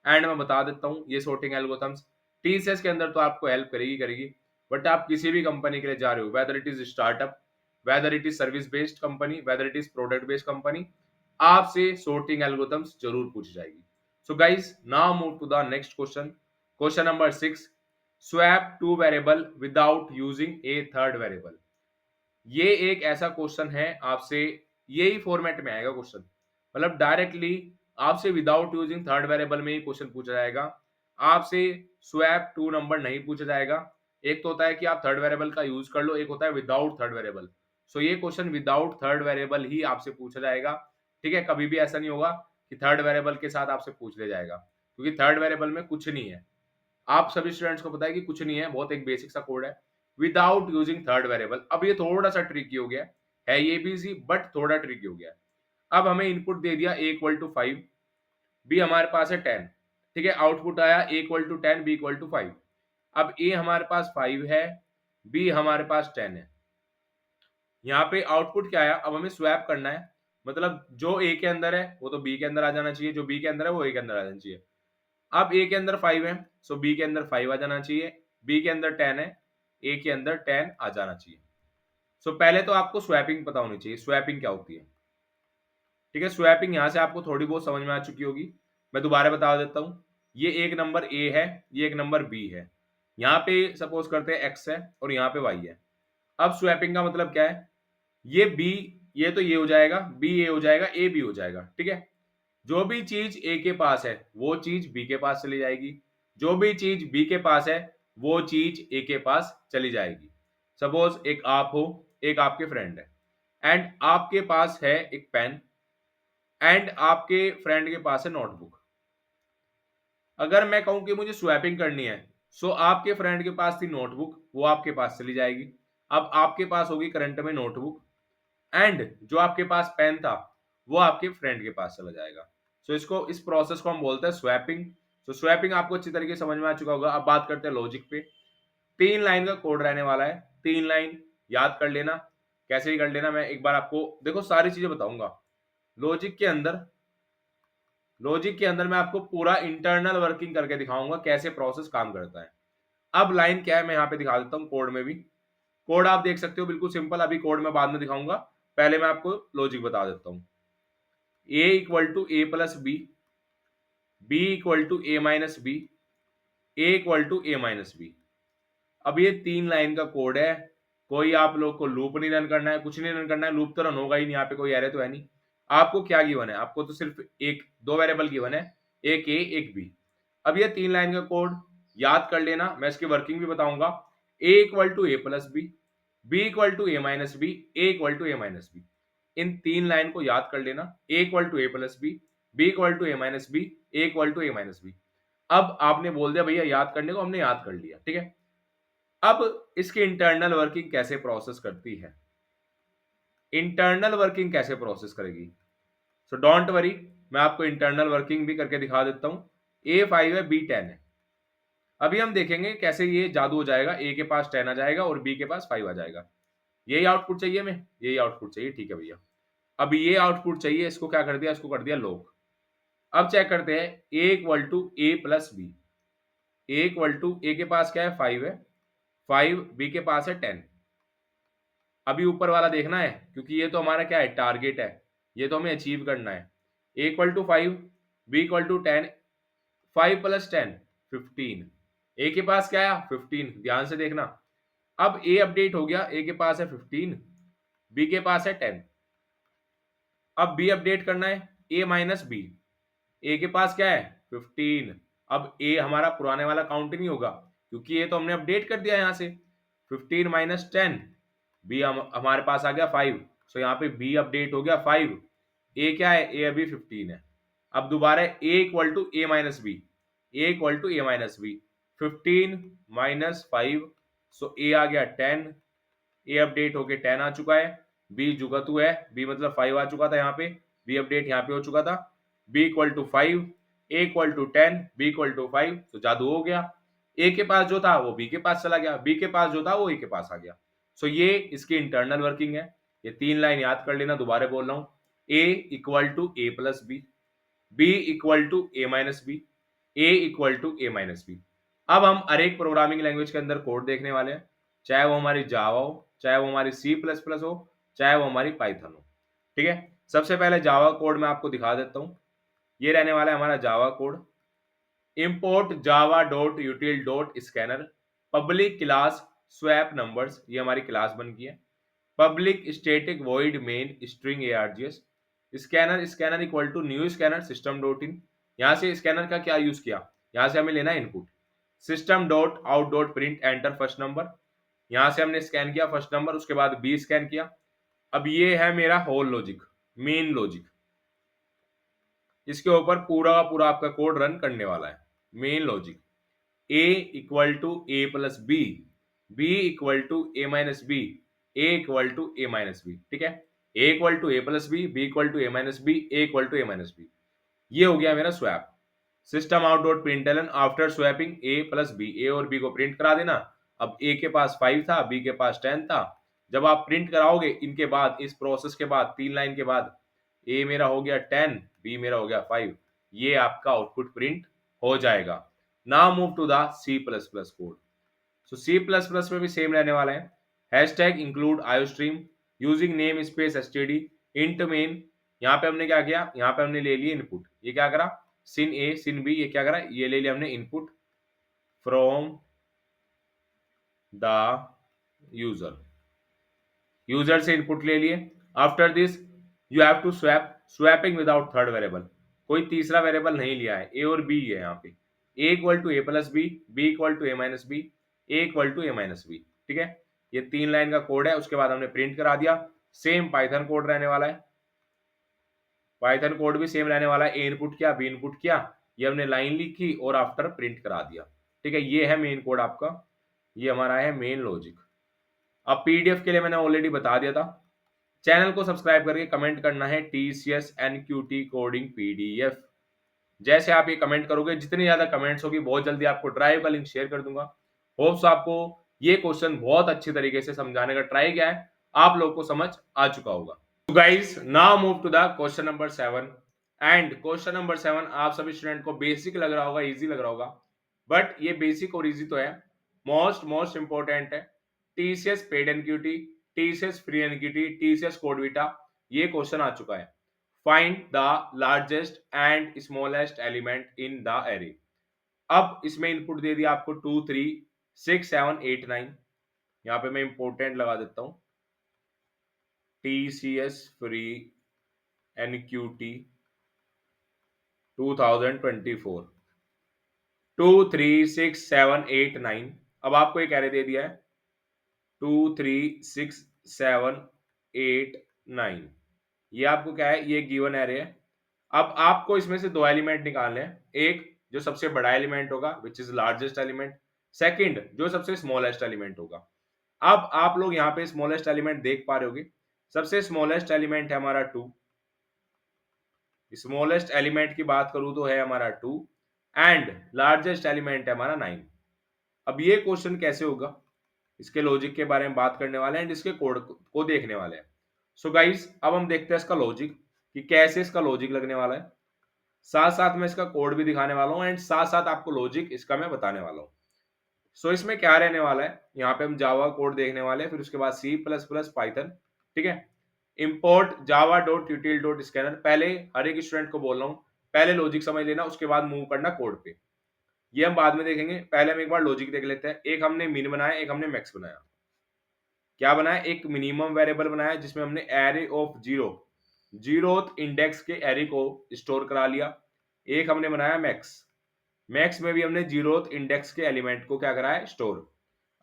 एंड मैं बता देता हूँ, ये sorting एल्गोरिथम्स टीसीएस के अंदर तो आपको हेल्प करेगी करेगी, बट आप किसी भी कंपनी के लिए जा रहे हो, whether it is startup, whether it is service based company, whether it is product based company, आपसे sorting एल्गोरिथम्स जरूर पूछी जाएगी। So guys, now move to the next question. Question number 6, swap two variable without using a third variable. ये एक ऐसा question है, आपसे यही फॉर्मेट में आएगा क्वेश्चन, मतलब डायरेक्टली आपसे विदाउट यूजिंग थर्ड वेरिएबल में ही क्वेश्चन पूछा जाएगा। आपसे स्वैप टू नंबर नहीं पूछा जाएगा। एक तो होता है कि आप थर्ड वेरिएबल का यूज कर लो, एक होता है विदाउट थर्ड वेरिएबल। सो ये क्वेश्चन विदाउट थर्ड वेरिएबल ही आपसे पूछा जाएगा, ठीक है? कभी भी ऐसा नहीं होगा कि थर्ड वेरिएबल के साथ आपसे पूछ लिया जाएगा, क्योंकि थर्ड वेरिएबल में कुछ नहीं है। आप सभी स्टूडेंट्स को पता है कि कुछ नहीं है, बहुत एक बेसिक सा कोड है, विदाउट यूजिंग थर्ड वेरिएबल। अब ये थोड़ा सा ट्रिकी हो गया है, ये भी इजी बट थोड़ा ट्रिकी हो गया है। अब हमें इनपुट दे दिया a इक्वल टू 5, बी हमारे पास है 10, ठीक है? आउटपुट आया a equal to 10, B equal to 5। अब a हमारे पास 5 है, b हमारे पास 10 है। यहाँ पे आउटपुट क्या आया? अब हमें स्वैप करना है, मतलब जो a के अंदर है वो तो b के अंदर आ जाना चाहिए, जो b के अंदर है वो a के अंदर आ जाना चाहिए। अब a के अंदर 5 है, सो b के अंदर 5 आ जाना चाहिए, b के अंदर 10 है, a के अंदर 10 आ जाना चाहिए। सो पहले तो आपको स्वैपिंग पता होनी चाहिए, स्वैपिंग क्या होती है, ठीक है? स्वैपिंग यहां से आपको थोड़ी बहुत समझ में आ चुकी होगी, मैं दोबारा बता देता हूं। ये एक नंबर a है, ये एक नंबर b है, यहाँ पे सपोज करते हैं x है और यहाँ पे y है। अब स्वैपिंग का मतलब क्या है? ये b, ये तो ये हो जाएगा, b ये हो जाएगा, a b हो जाएगा, ठीक है? जो भी चीज a के पास है वो चीज b के पास चली जाएगी, जो भी चीज b के पास है वो चीज a के पास चली जाएगी। सपोज एक आप हो, एक आपके फ्रेंड है, एंड आपके पास है एक पेन, एंड आपके फ्रेंड के पास है नोटबुक। अगर मैं कहूं कि मुझे स्वैपिंग करनी है, सो आपके फ्रेंड के पास थी नोटबुक, वो आपके पास चली जाएगी। अब आपके पास होगी करंट में नोटबुक, एंड जो आपके पास पेन था वो आपके फ्रेंड के पास चला जाएगा। सो इसको, इस प्रोसेस को हम बोलते हैं स्वैपिंग। सो स्वैपिंग आपको अच्छी तरीके से समझ में आ चुका होगा। अब बात करते हैं लॉजिक पे। 3 लाइन का कोड रहने वाला है, 3 लाइन याद कर लेना। कैसे ही कर लेना, मैं एक बार आपको देखो सारी चीजें बताऊंगा। लॉजिक के अंदर लॉजिक के अंदर मैं आपको पूरा इंटरनल वर्किंग करके दिखाऊंगा कैसे प्रोसेस काम करता है। अब लाइन क्या है मैं यहाँ पे दिखा देता हूँ कोड में भी। कोड आप देख सकते हो बिल्कुल सिंपल, अभी कोड में बाद में दिखाऊंगा, पहले मैं आपको लॉजिक बता देता हूँ। a equal to A plus B, b equal to A minus B, a equal to A minus B. अब ये 3 लाइन का कोड है। कोई आप लोग को लूप नहीं रन करना है, कुछ नहीं रन करना है, लूप तो रन होगा ही नहीं, यहाँ पे कोई एरर तो है नहीं। आपको क्या गिवन है, आपको तो सिर्फ एक दो वेरिएबल गिवन है, एक ए एक बी। अब ये 3 लाइन का कोड याद कर लेना, मैं इसकी वर्किंग भी बताऊंगा। a equal to A plus B, b equal to A minus B, a equal to A minus B. इन 3 लाइन को याद कर लेना, a equal to A plus B, b equal to A minus B, a equal to A minus B. अब आपने बोल दिया भैया याद करने को, हमने याद कर लिया, ठीक है। अब इसकी इंटरनल वर्किंग कैसे प्रोसेस करती है, इंटरनल वर्किंग कैसे प्रोसेस करेगी। सो डोंट वरी, मैं आपको इंटरनल वर्किंग भी करके दिखा देता हूं। ए 5 है, बी 10 है। अभी हम देखेंगे कैसे ये जादू हो जाएगा, ए के पास 10 आ जाएगा और बी के पास 5 आ जाएगा। यही आउटपुट चाहिए हमें, यही आउटपुट चाहिए, ठीक है भैया। अब ये आउटपुट चाहिए, इसको क्या कर दिया, इसको कर दिया लॉक। अब चेक करते हैं, A equal to A plus B. A equal to, A के पास क्या है 5 है, 5, बी के पास है 10। अभी ऊपर वाला देखना है क्योंकि ये तो हमारा क्या है, टारगेट है, ये तो हमें अचीव करना है। A equal to 5, B equal to 10, 5 plus 10 15। A के पास क्या है 15, ध्यान से देखना। अब ए अपडेट हो गया, ए के पास है 15, बी के पास है 10। अब बी अपडेट करना है, ए माइनस बी। ए के पास क्या है 15। अब ए हमारा पुराने वाला काउंट नहीं होगा क्योंकि ये तो हमने अपडेट कर दिया यहाँ से। 15 माइनस 10, बी हमारे पास आ गया 5। सो यहाँ पे बी अपडेट हो गया 5। ए क्या है, ए अभी 15 है। अब दोबारा A equal to A minus B, A equal to A minus B. 15 minus 5, so A आ गया 10। ए अपडेट होके 10 आ चुका है। बी जुगतू है, बी मतलब 5 आ चुका था यहाँ पे, बी अपडेट यहाँ पे हो चुका था। B equal to 5, A equal to 10, B equal to 5, तो जादू हो गया। ए के पास जो था वो बी के पास चला गया, बी के पास जो था वो ए के पास आ गया। सो ये इसकी इंटरनल वर्किंग है। ये 3 लाइन याद कर लेना, दोबारा बोल रहा हूँ। A equal to A plus B, B equal to A minus B, A equal to A minus B. अब हम हर एक प्रोग्रामिंग लैंग्वेज के अंदर कोड देखने वाले हैं, चाहे वो हमारी जावा हो, चाहे वो हमारी सी प्लस प्लस हो, चाहे वो हमारी पाइथन हो, ठीक है। सबसे पहले जावा कोड मैं आपको दिखा देता हूँ। ये रहने वाला है हमारा Java code. Import Java dot util dot scanner, public class swap numbers, ये हमारी क्लास बन गई है। Public static void main string args, scanner scanner equal to new scanner system dot in. यहाँ से स्कैनर का क्या यूज किया, यहाँ से हमें लेना है input. System dot out dot print enter first number, यहाँ से हमने स्कैन किया फर्स्ट नंबर, उसके बाद बी स्कैन किया। अब ये है मेरा होल लॉजिक, मेन लॉजिक। इसके ऊपर पूरा का पूरा आपका कोड रन करने वाला है। Main logic, A equal to A plus B, B equal to A minus B, A equal to A minus B, ठीक है। A equal to A plus B equal to A minus B, A equal to A minus B. ये हो गया मेरा swap. System out dot println after swapping A plus B, A और B को print करा देना। अब ए के पास 5 था, बी के पास 10 था। जब आप प्रिंट कराओगे इनके बाद, इस प्रोसेस के बाद 3 लाइन के बाद, ए मेरा हो गया 10, बी मेरा हो गया 5। ये आपका आउटपुट प्रिंट हो जाएगा। Now move to the C plus plus code. So C plus plus में भी सेम रहने वाला है। Hashtag include iostream using namespace STD int main. यहाँ पे हमने क्या किया, यहाँ पे हमने ले लिए इनपुट। ये क्या करा, सिन ए सिन बी, ये क्या करा, ये ले लिया हमने input from the user. User से इनपुट ले लिए। After this you have to swap, swapping without third variable. कोई तीसरा वेरिएबल नहीं लिया है, ए और बी है यहाँ पे। A equal to A plus B equal to A minus B, A equal to A minus B, ठीक है। ये 3 लाइन का कोड है, उसके बाद हमने प्रिंट करा दिया। सेम पाइथन कोड रहने वाला है, पाइथन कोड भी सेम रहने वाला है। ए इनपुट किया, बी इनपुट किया, ये हमने लाइन लिखी और आफ्टर प्रिंट करा दिया, ठीक है। ये है मेन कोड आपका, ये हमारा है मेन लॉजिक। अब पीडीएफ के लिए मैंने ऑलरेडी बता दिया था। चैनल को सब्सक्राइब करके कमेंट करना है टीसीएस एनक्यूटी कोडिंग पीडीएफ। जैसे आप ये कमेंट करोगे, जितनी ज्यादा कमेंट्स होगी बहुत जल्दी आपको ड्राइव का लिंक शेयर कर दूंगा। होप्स आपको ये क्वेश्चन बहुत अच्छी तरीके से समझाने का ट्राई किया है, आप लोग को समझ आ चुका होगा। तो guys now move to the question number 7। And question number 7 आप सभी स्टूडेंट को बेसिक लग रहा होगा, इजी लग रहा होगा, बट ये बेसिक और इजी तो है, मोस्ट मोस्ट इंपॉर्टेंट है। TCS paid NQT, TCS free NQT, TCS code beta, ये क्वेश्चन आ चुका है। Find the largest and smallest element in the array. अब इसमें इनपुट दे दिया आपको 2 3 6 7 8 9। यहाँ पे मैं इंपॉर्टेंट लगा देता हूं, टीसीएस फ्री एनक्यूटी 2024 2 3 6 7 8 9। अब आपको एक एरे दे दिया है 2 3 6 7 8 9। ये आपको क्या है, ये गिवन एरे है। अब आपको इसमें से दो एलिमेंट निकालने हैं, एक जो सबसे बड़ा एलिमेंट होगा which is largest element, second जो सबसे स्मॉलेस्ट एलिमेंट होगा। अब आप लोग यहाँ पे स्मॉलेस्ट एलिमेंट देख पा रहे होगे, सबसे स्मॉलेस्ट एलिमेंट है हमारा 2। स्मॉलेस्ट एलिमेंट की बात करूं तो है हमारा 2 एंड लार्जेस्ट एलिमेंट है हमारा 9। अब ये क्वेश्चन कैसे होगा, इसके लॉजिक के बारे में बात करने वाले हैं एंड इसके कोड को देखने वाले हैं। सो गाइस अब हम देखते हैं इसका लॉजिक कि कैसे इसका लॉजिक लगने वाला है, साथ साथ में इसका कोड भी दिखाने वाला हूं एंड साथ साथ आपको लॉजिक इसका मैं बताने वाला हूं। सो इसमें क्या रहने वाला है, यहाँ पे हम जावा कोड देखने वाले हैं, फिर उसके बाद सी प्लस प्लस पाइथन, ठीक है। Import Java dot util dot scanner, पहले हर एक स्टूडेंट को बोल रहा हूँ पहले लॉजिक समझ लेना, उसके बाद मूव करना कोड पे, ये हम बाद में देखेंगे। पहले हम एक बार लॉजिक देख लेते हैं। एक हमने मिन बनाया, एक हमने मैक्स बनाया। क्या बनाया, एक मिनिमम वेरिएबल बनाया जिसमें हमने एरे ऑफ जीरोथ इंडेक्स के एरे को स्टोर करा लिया। एक हमने बनाया मैक्स, मैक्स में भी हमने जीरोथ इंडेक्स के एलिमेंट को क्या करा है, स्टोर।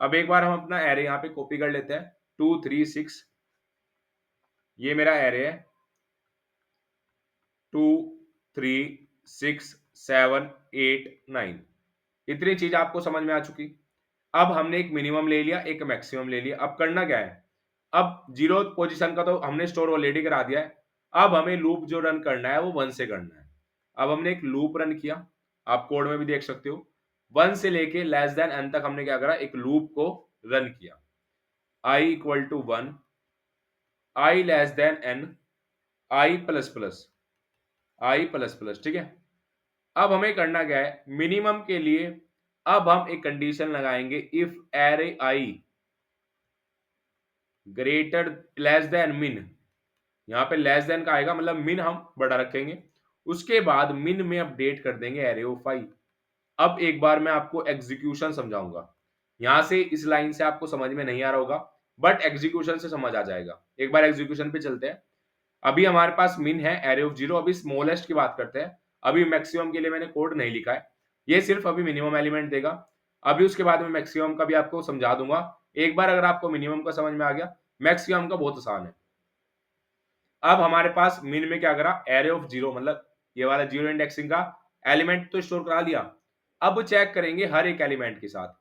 अब एक बार हम अपना एरे यहाँ पे कॉपी कर लेते हैं, 2 3 6, ये मेरा एरे है 2 3 6 7 8 9। इतनी चीज आपको समझ में आ चुकी। अब हमने एक मिनिमम ले लिया, एक मैक्सिमम ले लिया। अब करना क्या है, अब जीरो पोजीशन का तो हमने स्टोर ऑलरेडी करा दिया है। अब हमें लूप जो रन करना है वो 1 से करना है। अब हमने एक लूप रन किया, आप कोड में भी देख सकते हो, 1 से लेके लेस देन n तक हमने क्या करा, एक लूप को रन किया। i equal to 1, i less than n, i plus plus, i plus plus, ठीक है। अब हमें करना क्या है, मिनिमम के लिए अब हम एक कंडीशन लगाएंगे, if array i greater less than मिन। यहाँ पे लेस देन का आएगा, मतलब मिन हम बड़ा रखेंगे, उसके बाद मिन में अपडेट कर देंगे एरे ऑफ i। अब एक बार मैं आपको एग्जीक्यूशन समझाऊंगा, यहां से इस लाइन से आपको समझ में नहीं आ रहा होगा, बट एग्जीक्यूशन से समझ आ जाएगा। एक बार एग्जीक्यूशन पे चलते हैं। अभी हमारे पास मिन है एरे ऑफ 0, अभी स्मॉलेस्ट की बात करते हैं। अभी मैक्सिमम के लिए मैंने कोड नहीं लिखा है, ये सिर्फ अभी मिनिमम एलिमेंट देगा। अभी उसके बाद में मैक्सिमम का भी आपको समझा दूंगा। एक बार अगर आपको मिनिमम का समझ में आ गया, मैक्सिमम का बहुत आसान है। अब हमारे पास मिन में क्या करा, एरे ऑफ 0, मतलब ये वाला जीरो इंडेक्सिंग का एलिमेंट तो स्टोर करा लिया। अब चेक करेंगे हर एक एलिमेंट के साथ।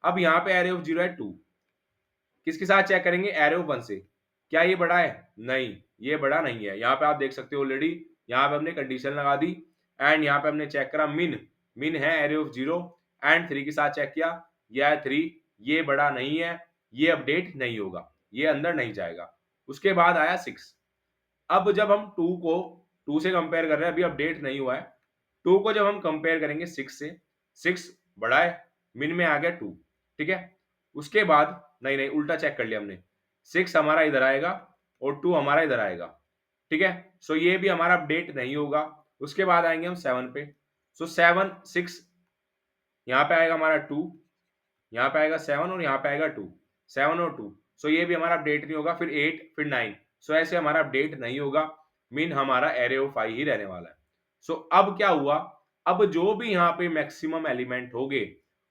अब यहाँ पे एरे ऑफ 0 है 2, किसके साथ चेक करेंगे, एरे ऑफ 1 से। क्या ये बड़ा है, नहीं ये बड़ा नहीं है। यहाँ पे आप देख सकते हो ऑलरेडी, यहाँ पे हमने कंडीशन लगा दी एंड यहाँ पे हमने चेक करा मिन, मिन है एरे ऑफ 0 एंड 3 के साथ चेक किया, यह है 3, ये बड़ा नहीं है, ये अपडेट नहीं होगा, ये अंदर नहीं जाएगा। उसके बाद आया 6। अब जब हम 2 को 2 से कंपेयर कर रहे हैं, अभी अपडेट नहीं हुआ है, 2 को जब हम कंपेयर करेंगे 6 से, 6 बड़ा है, मिन में आ गया 2, ठीक है। उसके बाद नहीं नहीं उल्टा चेक कर लिया हमने, 6 हमारा इधर आएगा और 2 हमारा इधर आएगा, ठीक है। सो ये भी हमारा अपडेट नहीं होगा। उसके बाद आएंगे हम 7 पे। सो 7 6, यहाँ पे आएगा हमारा 2, यहाँ पे आएगा 7 और यहाँ पे आएगा 2, 7 और 2। सो ये भी हमारा अपडेट नहीं होगा। फिर 8, फिर 9। सो ऐसे हमारा अपडेट नहीं होगा, मीन हमारा एरे ऑफ आई ही रहने वाला है। सो अब क्या हुआ, अब जो भी यहाँ पे मैक्सिमम एलिमेंट होंगे,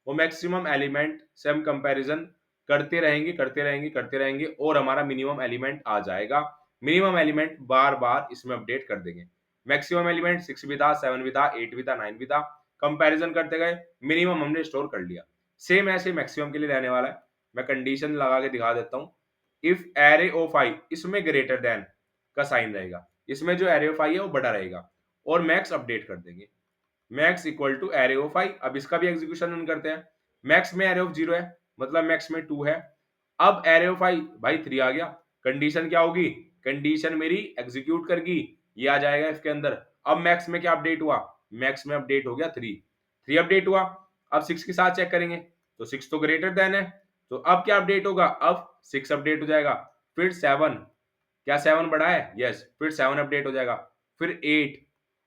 वो मैक्सिमम एलिमेंट से हम कंपैरिजन करते रहेंगे करते रहेंगे करते रहेंगे और हमारा मिनिमम एलिमेंट आ जाएगा। मिनिमम एलिमेंट बार बार इसमें अपडेट कर देंगे। मैक्सिमम एलिमेंट 6 भी था, 7 भी था, 8 भी था, 9 भी था, कंपैरिजन करते गए, मिनिमम हमने स्टोर कर लिया। सेम ऐसे मैक्सिमम के लिए रहने वाला है। मैं कंडीशन लगा के दिखा देता हूँ। इफ एरे ऑफ आई, इसमें ग्रेटर देन का साइन रहेगा, इसमें जो एरे ऑफ आई है वो बड़ा रहेगा, और मैक्स अपडेट कर देंगे, max equal to array of I. अब इसका भी एग्जीक्यूशन रन करते हैं, मैक्स में एरे ऑफ 0 है, मतलब मैक्स में 2 है, अब एरे ऑफ आई भाई 3 आ गया, कंडीशन क्या होगी, कंडीशन मेरी एग्जीक्यूट करगी, ये आ जाएगा इसके अंदर। अब मैक्स में क्या अपडेट हुआ, मैक्स में अपडेट हो गया 3 अपडेट हुआ। अब 6 के साथ चेक करेंगे तो 6 तो ग्रेटर देन है, तो अब क्या अपडेट होगा, अब 6 अपडेट हो जाएगा, फिर 7, क्या 7 बड़ा है, यस, फिर 7 अपडेट हो जाएगा, फिर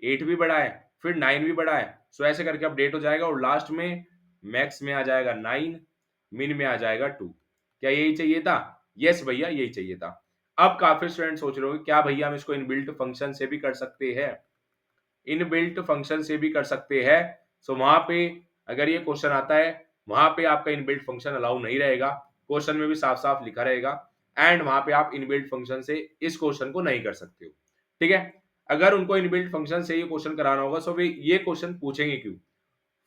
8 भी बड़ा है, फिर 9 भी बड़ा है, सो ऐसे करके अपडेट हो जाएगा, और लास्ट में मैक्स में आ जाएगा 9, मिन में आ जाएगा 2। क्या यही चाहिए था, यस भैया यही चाहिए था। अब काफी स्टूडेंट सोच रहे हो क्या भैया हम इसको इनबिल्ट फंक्शन से भी कर सकते हैं, इनबिल्ट फंक्शन से भी कर सकते हैं। सो वहां पे अगर ये क्वेश्चन आता है, वहां पे आपका इनबिल्ट फंक्शन अलाउ नहीं रहेगा, क्वेश्चन में भी साफ साफ लिखा रहेगा, एंड वहां पे आप इनबिल्ट फंक्शन से इस क्वेश्चन को नहीं कर सकते हो, ठीक है। अगर उनको इनबिल्ट फंक्शन से ये क्वेश्चन कराना होगा, सो वे ये क्वेश्चन पूछेंगे क्यों,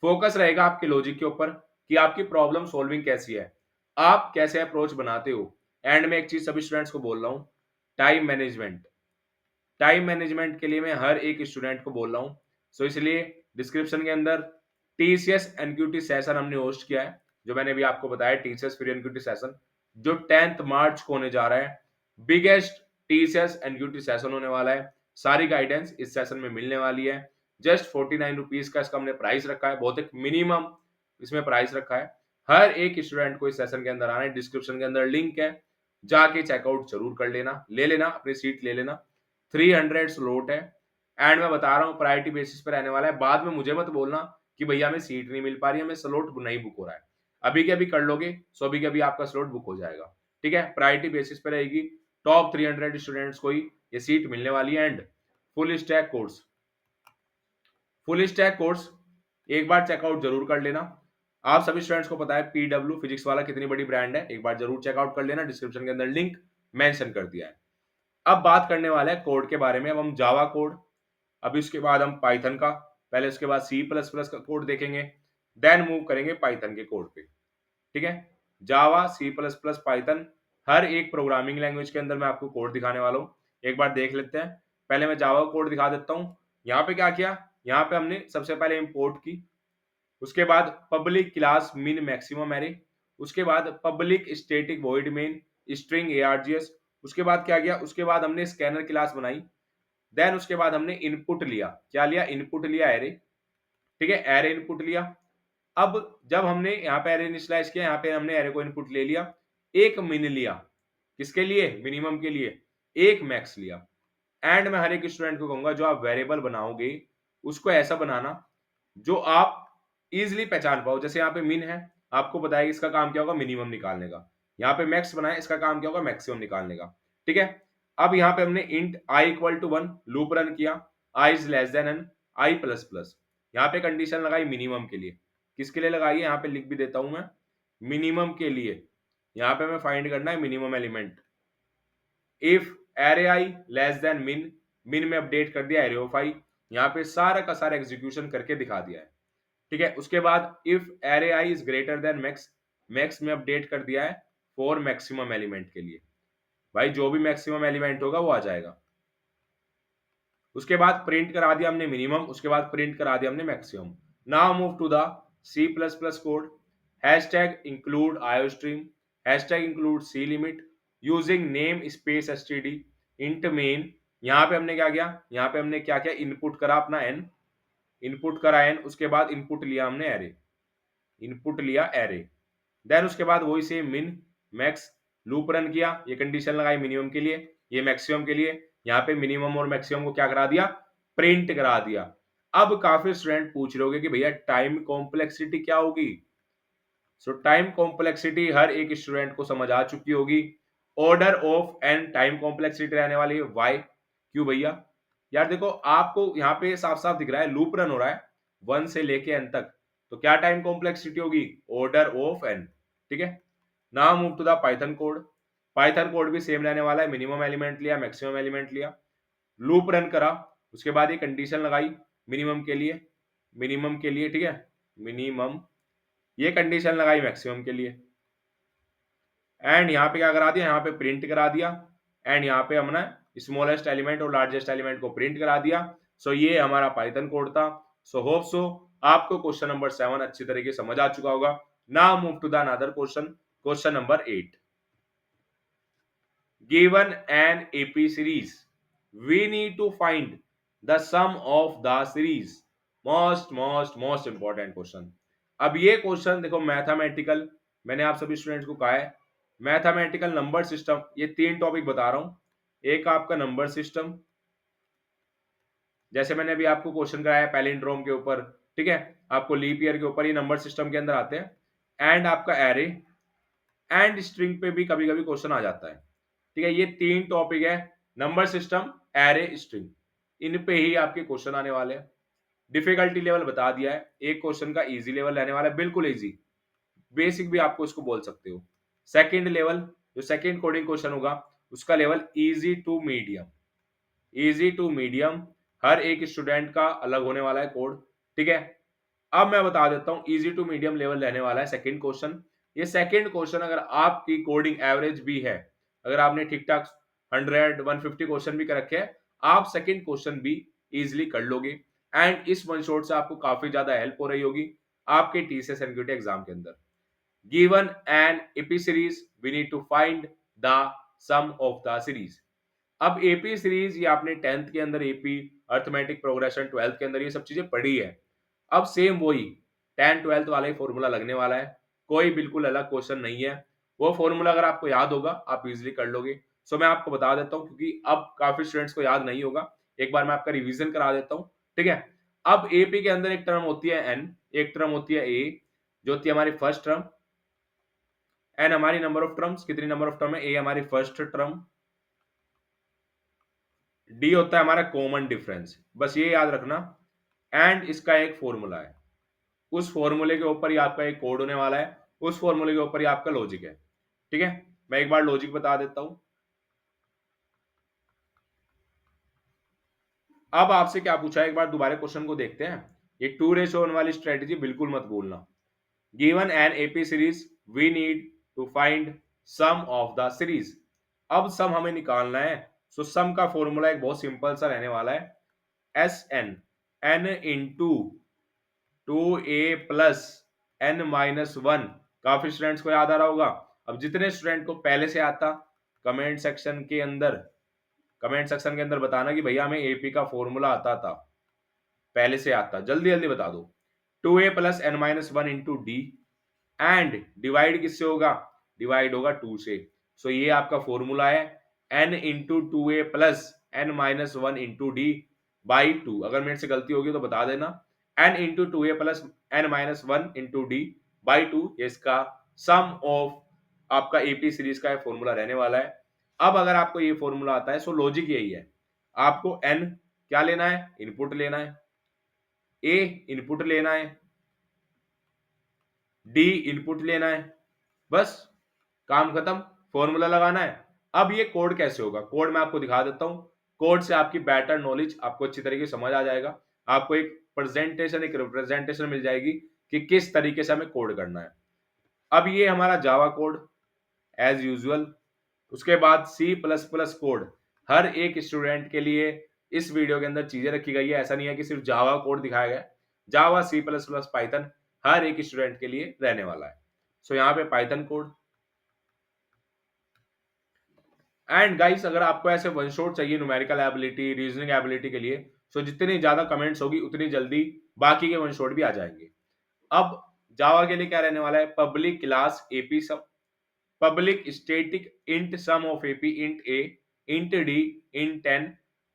फोकस रहेगा आपके लॉजिक के ऊपर कि आपकी प्रॉब्लम सॉल्विंग कैसी है, आप कैसे अप्रोच बनाते हो। एंड में एक चीज सभी स्टूडेंट्स को बोल रहा हूं, टाइम मैनेजमेंट, टाइम मैनेजमेंट के लिए मैं हर एक स्टूडेंट को बोल रहा हूँ, सो इसलिए डिस्क्रिप्शन के अंदर टीसीएस एनक्यूटी सेशन हमने होस्ट किया है, जो मैंने भी आपको बताया, टीसीएस फ्री एनक्यूटी सेशन जो 10th मार्च को होने जा रहा है, बिगेस्ट टीसीएस एनक्यूटी सेशन होने वाला है, सारी गाइडेंस इस सेशन में मिलने वाली है। जस्ट 49 रुपीज का इसका हमने प्राइस रखा है, बहुत एक मिनिमम इसमें प्राइस रखा है। हर एक स्टूडेंट को इस सेशन के अंदर आना है, डिस्क्रिप्शन के अंदर लिंक है, जाके चेकआउट जरूर कर लेना, ले लेना अपनी सीट ले लेना, 300 स्लॉट है, एंड मैं बता रहा हूँ प्रायोरिटी बेसिस पर रहने वाला है। बाद में मुझे मत बोलना कि भैया हमें सीट नहीं मिल पा रही है, हमें स्लॉट नहीं बुक हो रहा है, अभी के अभी कर लोगे सो अभी के अभी आपका स्लॉट बुक हो जाएगा, ठीक है। प्रायोरिटी बेसिस पर रहेगी, टॉप 300 स्टूडेंट्स को ही ये सीट मिलने वाली है। And full stack course, full stack course एक बार चेकआउट जरूर कर लेना। आप सभी स्टूडेंट्स को पता है पीडब्ल्यू फिजिक्स वाला कितनी बड़ी ब्रांड है, एक बार जरूर चेकआउट कर लेना, डिस्क्रिप्शन के अंदर लिंक मेंशन कर दिया है। अब बात करने वाले हैं कोड के बारे में, अब हम जावा कोड, अभी उसके बाद हम पाइथन का, पहले उसके बाद सी प्लस प्लस का कोड देखेंगे, देन मूव करेंगे पाइथन के कोड पे, ठीक है। जावा, सी प्लस प्लस, पाइथन, हर एक प्रोग्रामिंग लैंग्वेज के अंदर मैं आपको कोड दिखाने वाला हूँ, एक बार देख लेते हैं। पहले मैं जावा कोड दिखा देता हूँ। यहाँ पे क्या किया, यहाँ पे हमने सबसे पहले इंपोर्ट की, उसके बाद पब्लिक क्लास मिन मैक्सिमम एरे, उसके बाद public static void main string args, उसके बाद क्या किया, उसके बाद हमने स्कैनर क्लास बनाई, देन उसके बाद हमने इनपुट लिया, क्या लिया, इनपुट लिया एरे, ठीक है, एरे इनपुट लिया। अब जब हमने यहाँ पे एरे इनिशियलाइज किया, यहाँ पे हमने एरे को इनपुट ले लिया, एक मिन लिया, किसके लिए, मिनिमम के लिए, एक मैक्स लिया। एंड मैं हर एक स्टूडेंट को कहूंगा जो आप वेरिएबल बनाओगे उसको ऐसा बनाना जो आप इजिली पहचान पाओ, जैसे यहाँ पे मिन है, आपको बताया इसका काम क्या होगा, मिनिमम निकालने का, यहाँ पे मैक्स बनाया, इसका काम क्या होगा, मैक्सिमम निकालने का, ठीक है। अब यहाँ पे हमने int I equal to 1 loop run किया, I is less than N I plus plus, यहाँ पे कंडीशन लगाई मिनिमम के लिए, किसके लिए लगाई है, यहाँ पे लिख भी देता हूं मैं, मिनिमम के लिए। यहाँ पे मैं फाइंड करना है minimum element, if array I less then मिन, मिन में अपडेट कर दिया एरे ऑफ आई, यहाँ पे सारा का सारा एग्जीक्यूशन करके दिखा दिया है, ठीक है। उसके बाद if array I is greater then max, max में अपडेट कर दिया है फॉर मैक्सिमम एलिमेंट के लिए, भाई जो भी मैक्सिमम एलिमेंट होगा वो आ जाएगा। उसके बाद प्रिंट करा दिया हमने मिनिमम, उसके बाद प्रिंट करा दिया हमने maximum. Now move to the C plus plus code, hashtag include iostream, hashtag include C limit using namespace STD int main. यहाँ पे हमने क्या किया, यहाँ पे हमने क्या किया, इनपुट करा अपना एन, इनपुट करा एन, उसके बाद इनपुट लिया हमने एरे, इनपुट लिया एरे, देन उसके बाद वही से मिन मैक्स लूप रन किया, ये कंडीशन लगाई मिनिमम के लिए, ये मैक्सिमम के लिए, यहाँ पे मिनिमम और मैक्सिमम को क्या करा दिया, प्रिंट करा दिया। अब काफी स्टूडेंट पूछ रहे होंगे कि भैया टाइम कॉम्प्लेक्सिटी क्या होगी, सो टाइम कॉम्प्लेक्सिटी हर एक स्टूडेंट को समझ आ चुकी होगी, order of N time complexity रहने वाली है वाई, क्यों भैया, यार देखो आपको यहाँ पे साफ साफ दिख रहा है लूप रन हो रहा है 1 से लेके एन तक, तो क्या टाइम कॉम्प्लेक्सिटी होगी, ऑर्डर ऑफ एन, ठीक है। Now move to the Python code, Python code भी सेम रहने वाला है, मिनिमम एलिमेंट लिया, मैक्सिमम एलिमेंट लिया, लूप रन करा, उसके बाद ये कंडीशन लगाई मिनिमम के लिए, मिनिमम के लिए, ठीक है, मिनिमम, ये कंडीशन लगाई मैक्सिमम के लिए, एंड यहाँ पे क्या करा दिया, यहाँ पे प्रिंट करा दिया, एंड यहाँ पे हमने स्मॉलेस्ट एलिमेंट और लार्जेस्ट एलिमेंट को प्रिंट करा दिया। सो ये हमारा पाइथन कोड था। सो होप सो आपको क्वेश्चन नंबर 7 अच्छी तरीके से समझ आ चुका होगा। Now move to the another question, question number 8। Given an AP series, we need to find the sum of the series. Most important question. अब ये क्वेश्चन देखो मैथमेटिकल, मैंने आप सभी स्टूडेंट्स को कहा है मैथमेटिकल नंबर सिस्टम, ये 3 टॉपिक बता रहा हूं। एक आपका नंबर सिस्टम, जैसे मैंने अभी आपको क्वेश्चन कराया पैलिंड्रोम के ऊपर, ठीक है, आपको लीप ईयर के ऊपर, ये नंबर सिस्टम के अंदर आते हैं। एंड आपका एरे एंड स्ट्रिंग पे भी कभी कभी क्वेश्चन आ जाता है, ठीक है। ये 3 टॉपिक है, नंबर सिस्टम, एरे, स्ट्रिंग, इन पे ही आपके क्वेश्चन आने वाले हैं। डिफिकल्टी लेवल बता दिया है, एक क्वेश्चन का इजी लेवल रहने वाला है, बिल्कुल इजी, बेसिक भी आपको इसको बोल सकते हो। सेकंड लेवल, जो सेकंड कोडिंग क्वेश्चन होगा उसका level easy to medium, easy to medium, हर एक स्टूडेंट का अलग होने वाला है कोड, ठीक है। अब मैं बता देता हूं इजी टू मीडियम लेवल रहने वाला है सेकंड क्वेश्चन। ये सेकंड क्वेश्चन अगर आपकी कोडिंग एवरेज भी है, अगर आपने ठीक ठाक 100 150 क्वेश्चन भी कर रखे हैं, आप सेकंड क्वेश्चन भी इजीली कर लोगे। एंड इस वन शॉट से आपको काफी ज्यादा हेल्प हो रही होगी आपके टीसीएस एनक्यूटी एग्जाम के अंदर। Given an AP series, we need to find the sum of the series. अब एपी सीरीज ये आपने 10th के अंदर एपी अर्थमेटिक प्रोग्रेशन, 12th के अंदर ये सब चीजें पढ़ी है। अब सेम वही 10 12th वाला ही फॉर्मूला लगने वाला है, कोई बिल्कुल अलग क्वेश्चन नहीं है। वो फॉर्मूला अगर आपको याद होगा आप इजीली कर लोगे। सो मैं आपको बता देता हूँ क्योंकि अब काफी स्टूडेंट्स को याद नहीं होगा, एक बार मैं आपका रिवीजन करा देता हूँ, ठीक है। अब एपी के अंदर एक टर्म होती है एन, एक टर्म होती है ए, जो होती है हमारी फर्स्ट टर्म। एन हमारी नंबर ऑफ टर्म्स, कितनी नंबर ऑफ टर्म है, ए हमारी फर्स्ट टर्म, डी होता है हमारा कॉमन डिफरेंस, बस ये याद रखना। एंड इसका एक फॉर्मूला है, उस फॉर्मूले के ऊपर ही आपका एक कोड होने वाला है, उस फॉर्मूले के ऊपर ही आपका लॉजिक है, ठीक है। मैं एक बार लॉजिक बता देता हूं। अब आपसे क्या पूछा है, एक बार दोबारा क्वेश्चन को देखते हैं। ये 2:1 वाली स्ट्रेटेजी बिल्कुल मत भूलना। Given an AP series, we need to find sum of the series. अब सम हमें निकालना है। सो सम का फॉर्मूला एक बहुत सिंपल सा रहने वाला है, S N, N into 2a plus N minus 1। काफी स्टूडेंट्स को याद आ रहा होगा। अब जितने स्टूडेंट को पहले से आता, कमेंट सेक्शन के अंदर, कमेंट सेक्शन के अंदर बताना कि भैया हमें एपी का फॉर्मूला आता था, पहले से आता, जल्दी जल्दी बता दो। 2a plus N minus 1 into D, and divide किससे होगा, डिवाइड होगा 2 से। सो ये आपका फॉर्मूला है n into 2a plus N minus 1 into D by 2। अगर मेरे से गलती होगी तो बता देना। n into 2a plus N minus 1 into D by 2, ये इसका सम ऑफ आपका एपी सीरीज का फॉर्मूला रहने वाला है। अब अगर आपको ये फॉर्मूला आता है, सो लॉजिक यही है, आपको n क्या लेना है, इनपुट लेना है, a इनपुट लेना है, डी इनपुट लेना है, बस काम खत्म, फॉर्मूला लगाना है। अब ये कोड कैसे होगा, कोड मैं आपको दिखा देता हूं। कोड से आपकी बेटर नॉलेज आपको अच्छी तरीके से समझ आ जाएगा, आपको एक प्रेजेंटेशन, एक रिप्रेजेंटेशन मिल जाएगी कि किस तरीके से हमें कोड करना है। अब ये हमारा जावा कोड एज यूजुअल, उसके बाद सी प्लस प्लस कोड, हर एक स्टूडेंट के लिए इस वीडियो के अंदर चीजें रखी गई है, ऐसा नहीं है कि सिर्फ जावा कोड दिखाया गया। जावा, सी प्लस प्लस, पाइथन हर एक स्टूडेंट के लिए रहने वाला है। सो यहाँ पे पाइथन कोड। एंड गाइस अगर आपको ऐसे वन शॉट चाहिए न्यूमेरिकल एबिलिटी, रीजनिंग एबिलिटी के लिए, सो जितनी ज्यादा कमेंट्स होगी उतनी जल्दी बाकी के वन शॉट भी आ जाएंगे। अब जावा के लिए क्या रहने वाला है, public class AP sum, public static int sum of AP int A int D int N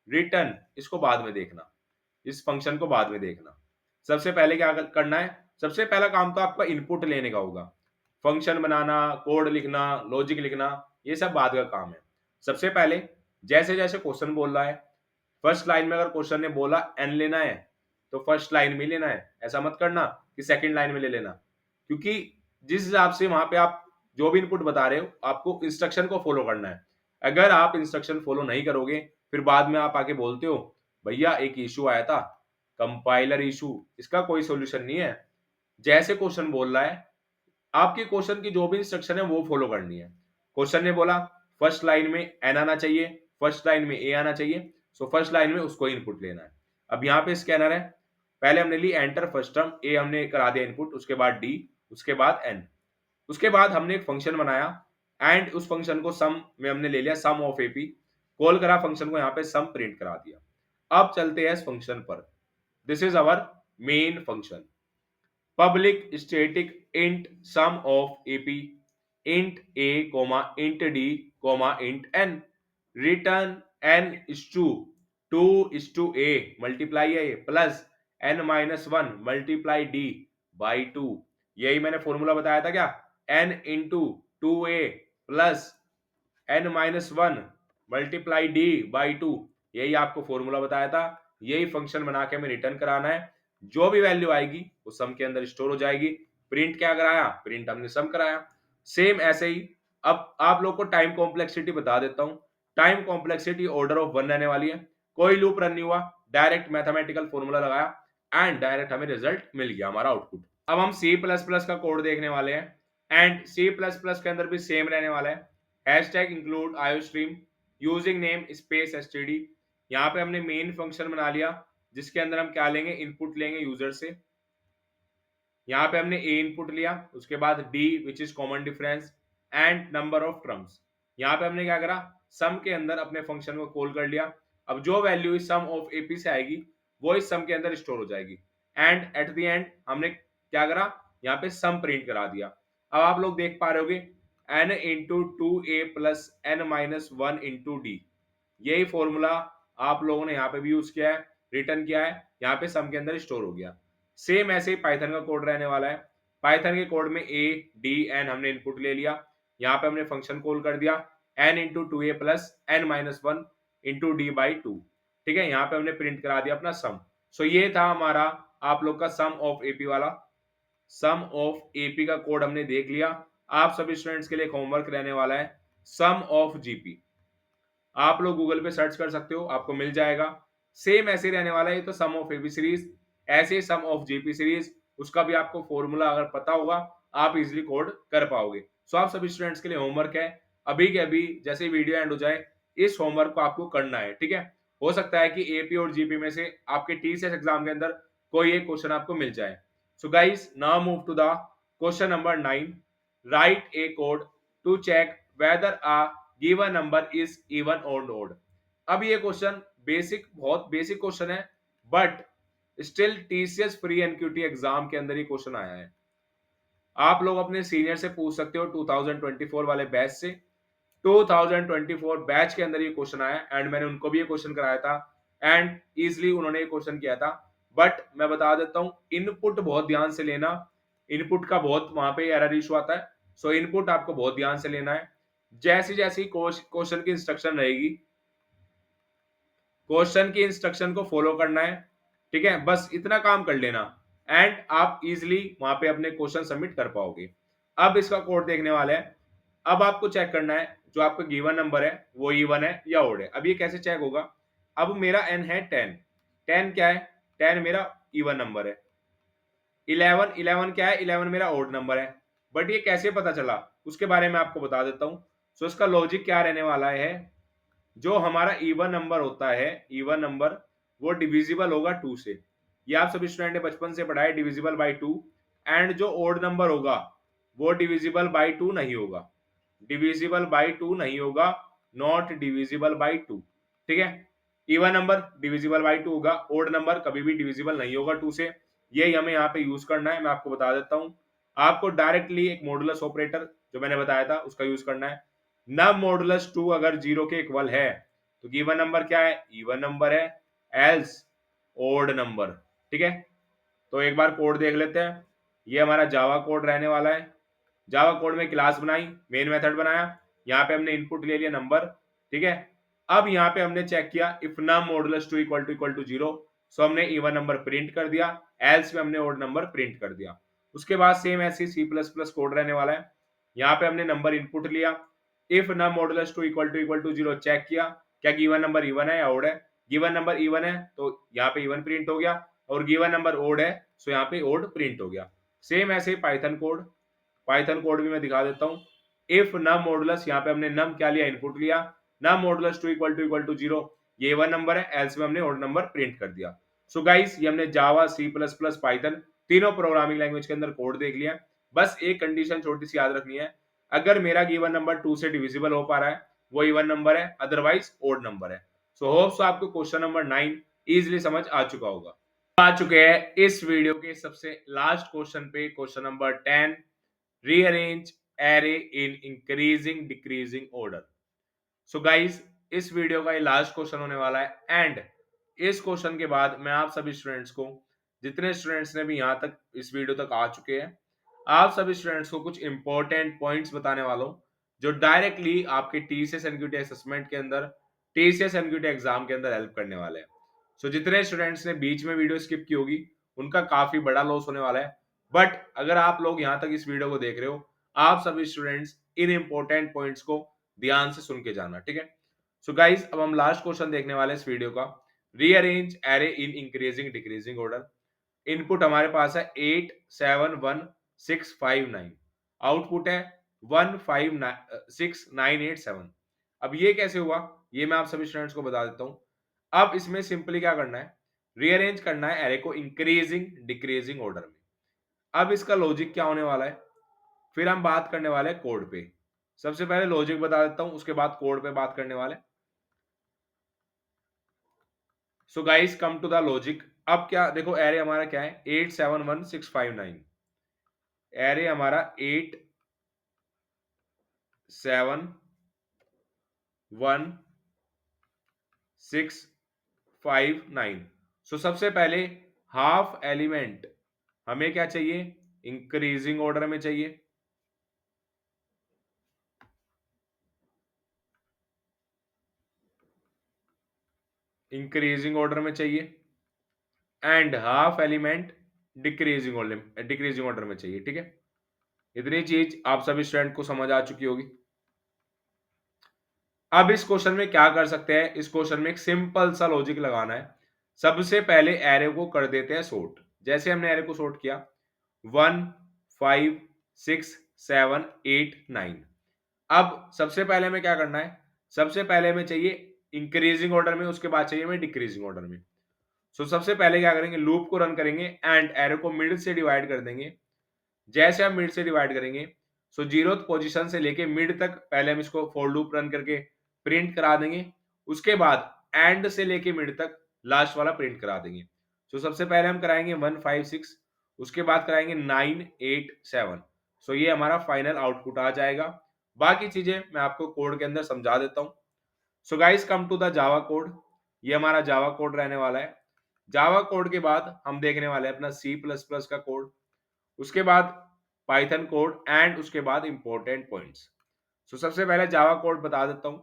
return, इसको बाद में देखना, इस फंक्शन को बाद में देखना। सबसे पहले क्या करना है, सबसे पहला काम तो आपका इनपुट लेने का होगा, फंक्शन बनाना, कोड लिखना, लॉजिक लिखना, ये सब बाद का काम है। सबसे पहले जैसे जैसे क्वेश्चन बोल रहा है, फर्स्ट लाइन में अगर क्वेश्चन ने बोला एन लेना है तो फर्स्ट लाइन में लेना है, ऐसा मत करना कि सेकंड लाइन में ले लेना, क्योंकि जिस हिसाब से वहां पे आप जो भी इनपुट बता रहे हो आपको इंस्ट्रक्शन को फॉलो करना है। अगर आप इंस्ट्रक्शन फॉलो नहीं करोगे फिर बाद में आप आके बोलते हो भैया एक इशू आया था, कंपाइलर इशू, इसका कोई सॉल्यूशन नहीं है। जैसे क्वेश्चन बोल रहा है आपके क्वेश्चन की जो भी इंस्ट्रक्शन है वो फॉलो करनी है। क्वेश्चन ने बोला फर्स्ट लाइन में एन आना चाहिए, फर्स्ट लाइन में ए आना चाहिए, सो फर्स्ट लाइन में उसको इनपुट लेना है। अब यहाँ पे स्कैनर है, पहले हमने ली एंटर फर्स्ट टर्म, ए हमने करा दिया इनपुट, उसके बाद डी, उसके बाद एन, उसके बाद हमने एक फंक्शन बनाया एंड उस फंक्शन को सम में हमने ले लिया, सम ऑफ एपी, कॉल करा फंक्शन को, यहाँ पे सम प्रिंट करा दिया। अब चलते हैं इस फंक्शन पर, this is our main function, public static int sum of ap int a comma int d comma int n, return n is to 2 is to a multiply a plus n minus 1 multiply d by 2, यही मैंने formula बताया था क्या, n into 2a plus n minus 1 multiply d by 2, यही आपको formula बताया था। यही फंक्शन बना के हमें रिटर्न कराना है, जो भी वैल्यू आएगी वो सम के अंदर स्टोर हो जाएगी। प्रिंट क्या कराया, प्रिंट हमने सम कराया। सेम ऐसे ही अब आप लोग को टाइम कॉम्प्लेक्सिटी बता देता हूं, टाइम कॉम्प्लेक्सिटी ऑर्डर ऑफ 1 रहने वाली है, कोई लूप रन नहीं हुआ, डायरेक्ट मैथमेटिकल फॉर्मूला लगाया एंड डायरेक्ट हमें रिजल्ट मिल गया हमारा आउटपुट। अब हम C++ का कोड देखने वाले हैं एंड C++ के अंदर भी सेम रहने वाला है, hashtag include iostream using namespace STD. यहाँ पे हमने मेन फंक्शन बना लिया जिसके अंदर हम क्या लेंगे, इनपुट लेंगे यूजर से, यहाँ पे हमने ए इनपुट लिया, उसके बाद D which is common difference and number of terms. यहाँ पे हमने क्या करा, सम के अंदर अपने फंक्शन को कॉल कर लिया। अब जो वैल्यू इस सम ऑफ एपी से आएगी वो इस सम के अंदर स्टोर हो जाएगी एंड एट द एंड हमने क्या करा, यहाँ पे सम प्रिंट करा दिया। अब आप लोग देख पा रहे होगे n into two A plus N minus one into D, यही फॉर्मूला आप लोगों ने यहाँ पे भी यूज किया है, रिटर्न किया है, यहाँ पे सम के अंदर स्टोर हो गया। सेम ऐसे ही पाइथन का कोड रहने वाला है, पाइथन के कोड में ए डी एन हमने इनपुट ले लिया, यहाँ पे हमने फंक्शन कॉल कर दिया N into two A plus N minus one into D by two, ठीक है, यहाँ पे हमने प्रिंट करा दिया अपना सम। सो ये था हमारा आप लोग का सम ऑफ एपी वाला, सम ऑफ एपी का कोड हमने देख लिया। आप सभी स्टूडेंट्स के लिए होमवर्क रहने वाला है सम ऑफ जीपी, आप लोग गूगल पे सर्च कर सकते हो, आपको मिल जाएगा। सेम ऐसे रहने वाला है, तो सम ऑफ एबी सीरीज, ऐसे सम ऑफ जीपी सीरीज, उसका भी आपको फॉर्मूला अगर पता होगा आप इजीली कोड कर पाओगे। सो आप सभी स्टूडेंट्स के लिए होमवर्क है, अभी के अभी जैसे वीडियो एंड हो जाए इस होमवर्क को आपको करना है, ठीक है। हो सकता है कि एपी और जीपी में से आपके टीसीएस एग्जाम के अंदर कोई एक क्वेश्चन आपको मिल जाए। So guys now move to the question number 9, write a code to check whether a given number is even और ओड। अब ये क्वेश्चन बेसिक, बहुत बेसिक क्वेश्चन है, but still TCS pre NQT exam के अंदर ये क्वेश्चन आया है। आप लोग अपने सीनियर से पूछ सकते हो 2024 वाले बैच से, 2024 बैच के अंदर ये क्वेश्चन आया एंड मैंने उनको भी ये क्वेश्चन कराया था एंड इजिली उन्होंने ये क्वेश्चन किया था। बट मैं बता देता हूं, इनपुट बहुत ध्यान से लेना, इनपुट का बहुत वहां पे एरर इशू आता है, सो इनपुट आपको बहुत ध्यान से लेना है। जैसी जैसी क्वेश्चन की इंस्ट्रक्शन रहेगी, क्वेश्चन की इंस्ट्रक्शन को फॉलो करना है, ठीक है, बस इतना काम कर लेना एंड आप इजिली वहां पे अपने क्वेश्चन सबमिट कर पाओगे। अब इसका कोड देखने वाले हैं, अब आपको चेक करना है जो आपका गिवन नंबर है वो इवन है या ओड है। अब ये कैसे चेक होगा, अब मेरा एन है 10, 10 क्या है, 10 मेरा इवन नंबर है, 11, 11 क्या है, 11 मेरा ओड नंबर है। बट ये कैसे पता चला उसके बारे में आपको बता देता हूं। सो इसका लॉजिक क्या रहने वाला है, जो हमारा इवन नंबर होता है, इवन नंबर वो डिविजिबल होगा 2 से, ये आप सभी स्टूडेंट ने बचपन से पढ़ा है, डिविजिबल बाय 2। एंड जो ओड नंबर होगा वो डिविजिबल बाय 2 नहीं होगा, डिविजिबल बाय 2 नहीं होगा, नॉट डिविजिबल बाय 2, ठीक है। इवन नंबर डिविजिबल बाय 2 होगा, ओड नंबर कभी भी डिविजिबल नहीं होगा 2 से, यही हमें यहाँ पे यूज करना है। मैं आपको बता देता हूँ, आपको डायरेक्टली एक मॉडुलस ऑपरेटर जो मैंने बताया था उसका यूज करना है। नब मॉडुलस 2 अगर 0 के इक्वल है तो गिवन नंबर क्या है, इवन नंबर है, एल्स ओड नंबर, ठीक है। तो एक बार कोड देख लेते हैं, ये हमारा जावा कोड रहने वाला है। जावा कोड में क्लास बनाई, मेन मेथड बनाया, यहाँ पे हमने इनपुट ले लिया नंबर, ठीक है। अब यहाँ पे हमने चेक किया if num modulus 2 equal to 0, so हमने इवन नंबर प्रिंट कर दिया, एल्स में हमने ओड नंबर प्रिंट कर दिया। उसके बाद सेम ऐसे C++ कोड रहने वाला है, यहाँ पे हमने नंबर इनपुट लिया, if num modulus 2 equal to 0 check किया क्या गिवन नंबर इवन है या ओड है, गिवन नंबर इवन है तो यहाँ पे इवन प्रिंट हो गया, और गिवन नंबर ओड है सो यहाँ पे ओड प्रिंट हो गया। सेम ऐसे पाइथन कोड, पाइथन कोड भी मैं दिखा देता हूँ। इफ नम मॉडुलस, यहाँ पे हमने नम क्या लिया, इनपुट लिया, नम मॉडुलस 2 इक्वल टू 0, ये वन नंबर है, एल्स में हमने ओड नंबर प्रिंट कर दिया। सो गाइस ये हमने जावा, सी प्लस प्लस, पाइथन तीनों प्रोग्रामिंग लैंग्वेज के अंदर कोड देख लिया। बस एक कंडीशन छोटी सी याद रखनी है, अगर मेरा गिवन नंबर 2 से डिविजिबल हो पा रहा है वो इवन नंबर है, अदरवाइज ओड नंबर है। सो होप्स आपको क्वेश्चन नंबर 9 इजीली समझ आ चुका होगा। आ चुके हैं इस वीडियो के सबसे लास्ट क्वेश्चन पे, question number 10, rearrange array in increasing decreasing order. So guys इस वीडियो का ये लास्ट क्वेश्चन होने वाला है एंड इस क्वेश्चन के बाद मैं आप सभी स्टूडेंट्स को, जितने स्टूडेंट्स ने भी यहां तक इस वीडियो तक आ चुके हैं, आप सभी स्टूडेंट्स को कुछ इंपॉर्टेंट पॉइंट्स बताने वाला हूं जो डायरेक्टली आपके टीसीएस एनक्यूटी असेसमेंट के अंदर, टीसीएस एनक्यूटी एग्जाम के अंदर हेल्प करने वाले हैं। सो जितने स्टूडेंट्स ने बीच में वीडियो स्किप की होगी उनका काफी बड़ा लॉस होने वाला है, बट अगर आप लोग यहां तक इस वीडियो को देख रहे हो, आप सभी स्टूडेंट्स इन इंपॉर्टेंट पॉइंट्स को ध्यान से सुन के जाना, ठीक है। सो गाइस अब हम लास्ट क्वेश्चन देखने वाले हैं इस वीडियो का, rearrange array in increasing decreasing order. Input हमारे पास है 871 659, आउटपुट है 156 987। अब ये कैसे हुआ ये मैं आप सभी स्टूडेंट्स को बता देता हूं। अब इसमें सिंपली क्या करना है, रीअरेंज करना है एरे को इंक्रीजिंग डिक्रीजिंग ऑर्डर में। अब इसका लॉजिक क्या होने वाला है, फिर हम बात करने वाले हैं कोड पे। सबसे पहले लॉजिक बता देता हूं, उसके बाद कोड पे बात करने वाले। So guys come to the logic. अब क्या देखो, एरे हमारा क्या है, 871659, एरे हमारा 871 659। सो सबसे पहले हाफ एलिमेंट हमें क्या चाहिए, इंक्रीजिंग ऑर्डर में चाहिए, इंक्रीजिंग ऑर्डर में चाहिए, and half element decreasing order में चाहिए, ठीक है। इतनी चीज आप सभी स्टूडेंट को समझ आ चुकी होगी। अब इस क्वेश्चन में क्या कर सकते हैं, इस क्वेश्चन में एक सिंपल सा लॉजिक लगाना है। सबसे पहले एरे को कर देते हैं सॉर्ट। जैसे हमने एरे को सॉर्ट किया 1 5 6 7 8 9। अब सबसे पहले हमें क्या करना है, सबसे पहले हमें चाहिए इंक्रीजिंग ऑर्डर में, उसके बाद चाहिए हमें डिक्रीजिंग ऑर्डर में। सो सबसे पहले क्या करेंगे, लूप को रन करेंगे एंड एरे को मिड से डिवाइड कर देंगे। जैसे हम मिड से डिवाइड करेंगे, सो जीरोथ पोजीशन से लेके मिड तक पहले हम इसको फॉर लूप रन करके प्रिंट करा देंगे, उसके बाद एंड से लेके मिड तक लास्ट वाला प्रिंट करा देंगे। सो सबसे पहले हम कराएंगे 156, उसके बाद कराएंगे 987। सो ये हमारा फाइनल आउटपुट आ जाएगा। बाकी चीजें मैं आपको कोड के अंदर समझा देता हूं। So guys come to the Java code. ये हमारा जावा कोड रहने वाला है। जावा कोड के बाद हम देखने वाले हैं अपना सी प्लस प्लस का कोड, उसके बाद पाइथन कोड एंड उसके बाद इंपॉर्टेंट पॉइंट्स। सो सबसे पहले जावा कोड बता देता हूं।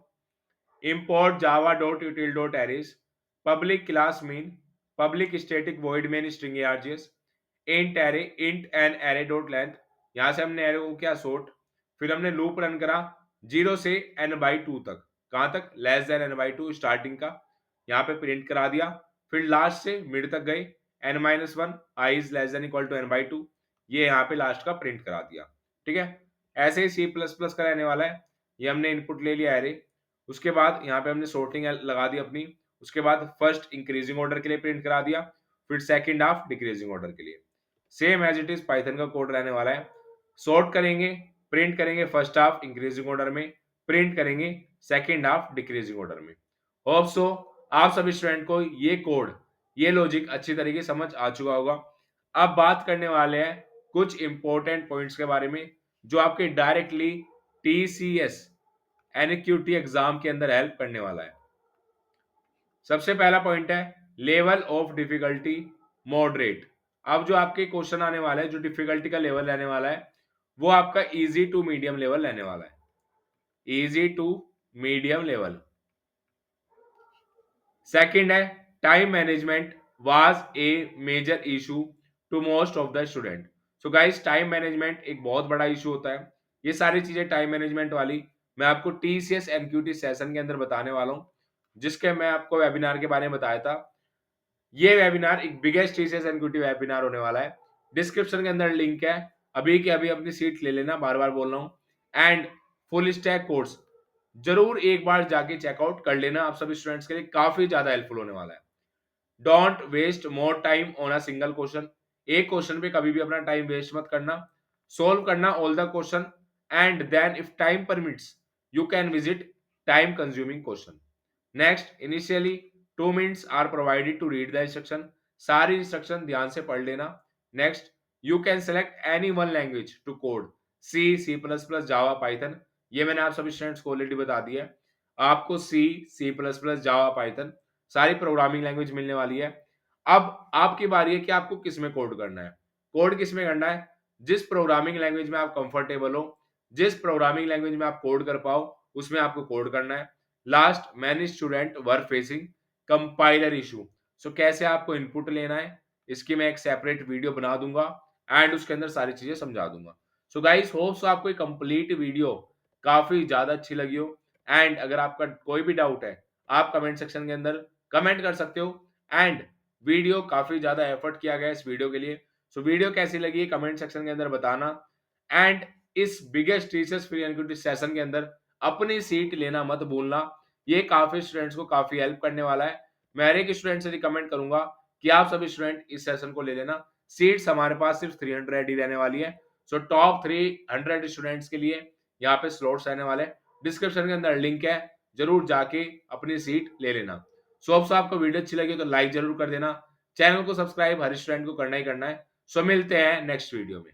Import Java dot util dot arrays, public class mean, public static void main string RGS, int array, int an array dot length. यहां से हमने एरे को क्या सॉर्ट, फिर हमने लूप रन करा 0 से n/2 तक, कहां तक, लेस देन n/2 स्टार्टिंग का, यहाँ पे प्रिंट करा दिया। फिर लास्ट से मिड तक गए, n-1 i is less than equal to n/2, ये यहाँ पे लास्ट का प्रिंट करा दिया, ठीक है। ऐसे ही सी प्लस प्लस का रहने वाला है। ये हमने इनपुट ले लिया एरे, उसके बाद यहाँ पे हमने सॉर्टिंग लगा दी अपनी, उसके बाद फर्स्ट इंक्रीजिंग ऑर्डर के लिए प्रिंट करा दिया, फिर सेकंड हाफ डिक्रीजिंग ऑर्डर के लिए। Same as it is Python का कोड रहने वाला है। सॉर्ट करेंगे, प्रिंट करेंगे फर्स्ट हाफ इंक्रीजिंग ऑर्डर में, प्रिंट करेंगे सेकंड हाफ डिक्रीजिंग ऑर्डर में। होप सो आप सभी स्टूडेंट को ये कोड, ये लॉजिक अच्छी तरीके से समझ आ चुका होगा। अब बात करने वाले हैं कुछ इंपॉर्टेंट पॉइंट्स के बारे में जो आपके डायरेक्टली टीसीएस एनक्यूटी एग्जाम के अंदर हेल्प करने वाला है। सबसे पहला पॉइंट है लेवल ऑफ डिफिकल्टी मॉडरेट। अब जो आपके क्वेश्चन आने वाला है, जो डिफिकल्टी का लेवल रहने वाला है, वो आपका इजी टू मीडियम लेवल रहने वाला है, easy to medium level. Second है time management was a major issue to most of the student. So guys time management एक बहुत बड़ा इशू होता है। ये सारी चीजें टाइम मैनेजमेंट वाली मैं आपको टीसीएस एनक्यूटी सेशन के अंदर बताने वाला हूं, जिसके मैं आपको वेबिनार के बारे में बताया था। ये वेबिनार एक बिगेस्ट टीसीएस एनक्यूटी वेबिनार होने वाला है। डिस्क्रिप्शन के अंदर लिंक है, अभी के अभी अपनी सीट ले लेना, बार बार बोल रहा हूं। एंड फुल स्टैक कोर्स जरूर एक बार जाके चेकआउट कर लेना, आप सभी स्टूडेंट्स के लिए काफी ज्यादा हेल्पफुल होने वाला है। Don't waste more time on a single question, एक क्वेश्चन पे कभी भी अपना टाइम वेस्ट मत करना, सोल्व करना all the question, and then if time permits you can visit time consuming question. Next, initially 2 minutes are provided to read the instruction, सारी instruction ध्यान से पढ़ लेना। Next, you can select any one language to code, C, C plus plus, Java, Python, ये मैंने आप सभी students को ऑलरेडी बता दिया है। आपको सी, C plus plus, Java, Python सारी प्रोग्रामिंग लैंग्वेज मिलने वाली है। अब आपकी बारी है कि आपको किस में कोड करना है। कोड किस में करना है? जिस प्रोग्रामिंग लैंग्वेज में आप कंफर्टेबल हो, जिस प्रोग्रामिंग लैंग्वेज में आप कोड कर पाओ, उसमें आपको कोड करना है। Last, many student were facing compiler issue, so कैसे आपको इनपुट लेना है, इसकी मैं एक सेपरेट वीडियो बना दूंगा एंड उसके अंदर सारी चीजें समझा दूंगा। सो गाइस, होप्स आपको कंप्लीट वीडियो काफी ज्यादा अच्छी लगी हो, एंड अगर आपका कोई भी डाउट है आप कमेंट सेक्शन के अंदर कमेंट कर सकते हो। एंड वीडियो काफी ज्यादा एफर्ट किया गया इस वीडियो के लिए, सो वीडियो कैसी लगी है कमेंट सेक्शन के अंदर बताना। एंड इस biggest teachers free and session के अंदर अपनी सीट लेना मत भूलना, ये काफी स्टूडेंट्स को काफी हेल्प करने वाला है। मैं हर एक स्टूडेंट से रिकमेंड करूंगा कि आप सभी स्टूडेंट इस सेशन को ले लेना। सीट्स हमारे पास सिर्फ 300 ही रहने वाली है, सो टॉप 300 स्टूडेंट्स के लिए यहाँ पे स्लॉट्स रहने वाले। डिस्क्रिप्शन के अंदर लिंक है, जरूर जाके अपनी सीट ले लेना। सो अब आपको वीडियो अच्छी लगी तो लाइक जरूर कर देना, चैनल को सब्सक्राइब हर स्टूडेंट को करना ही करना है। सो मिलते हैं नेक्स्ट वीडियो में।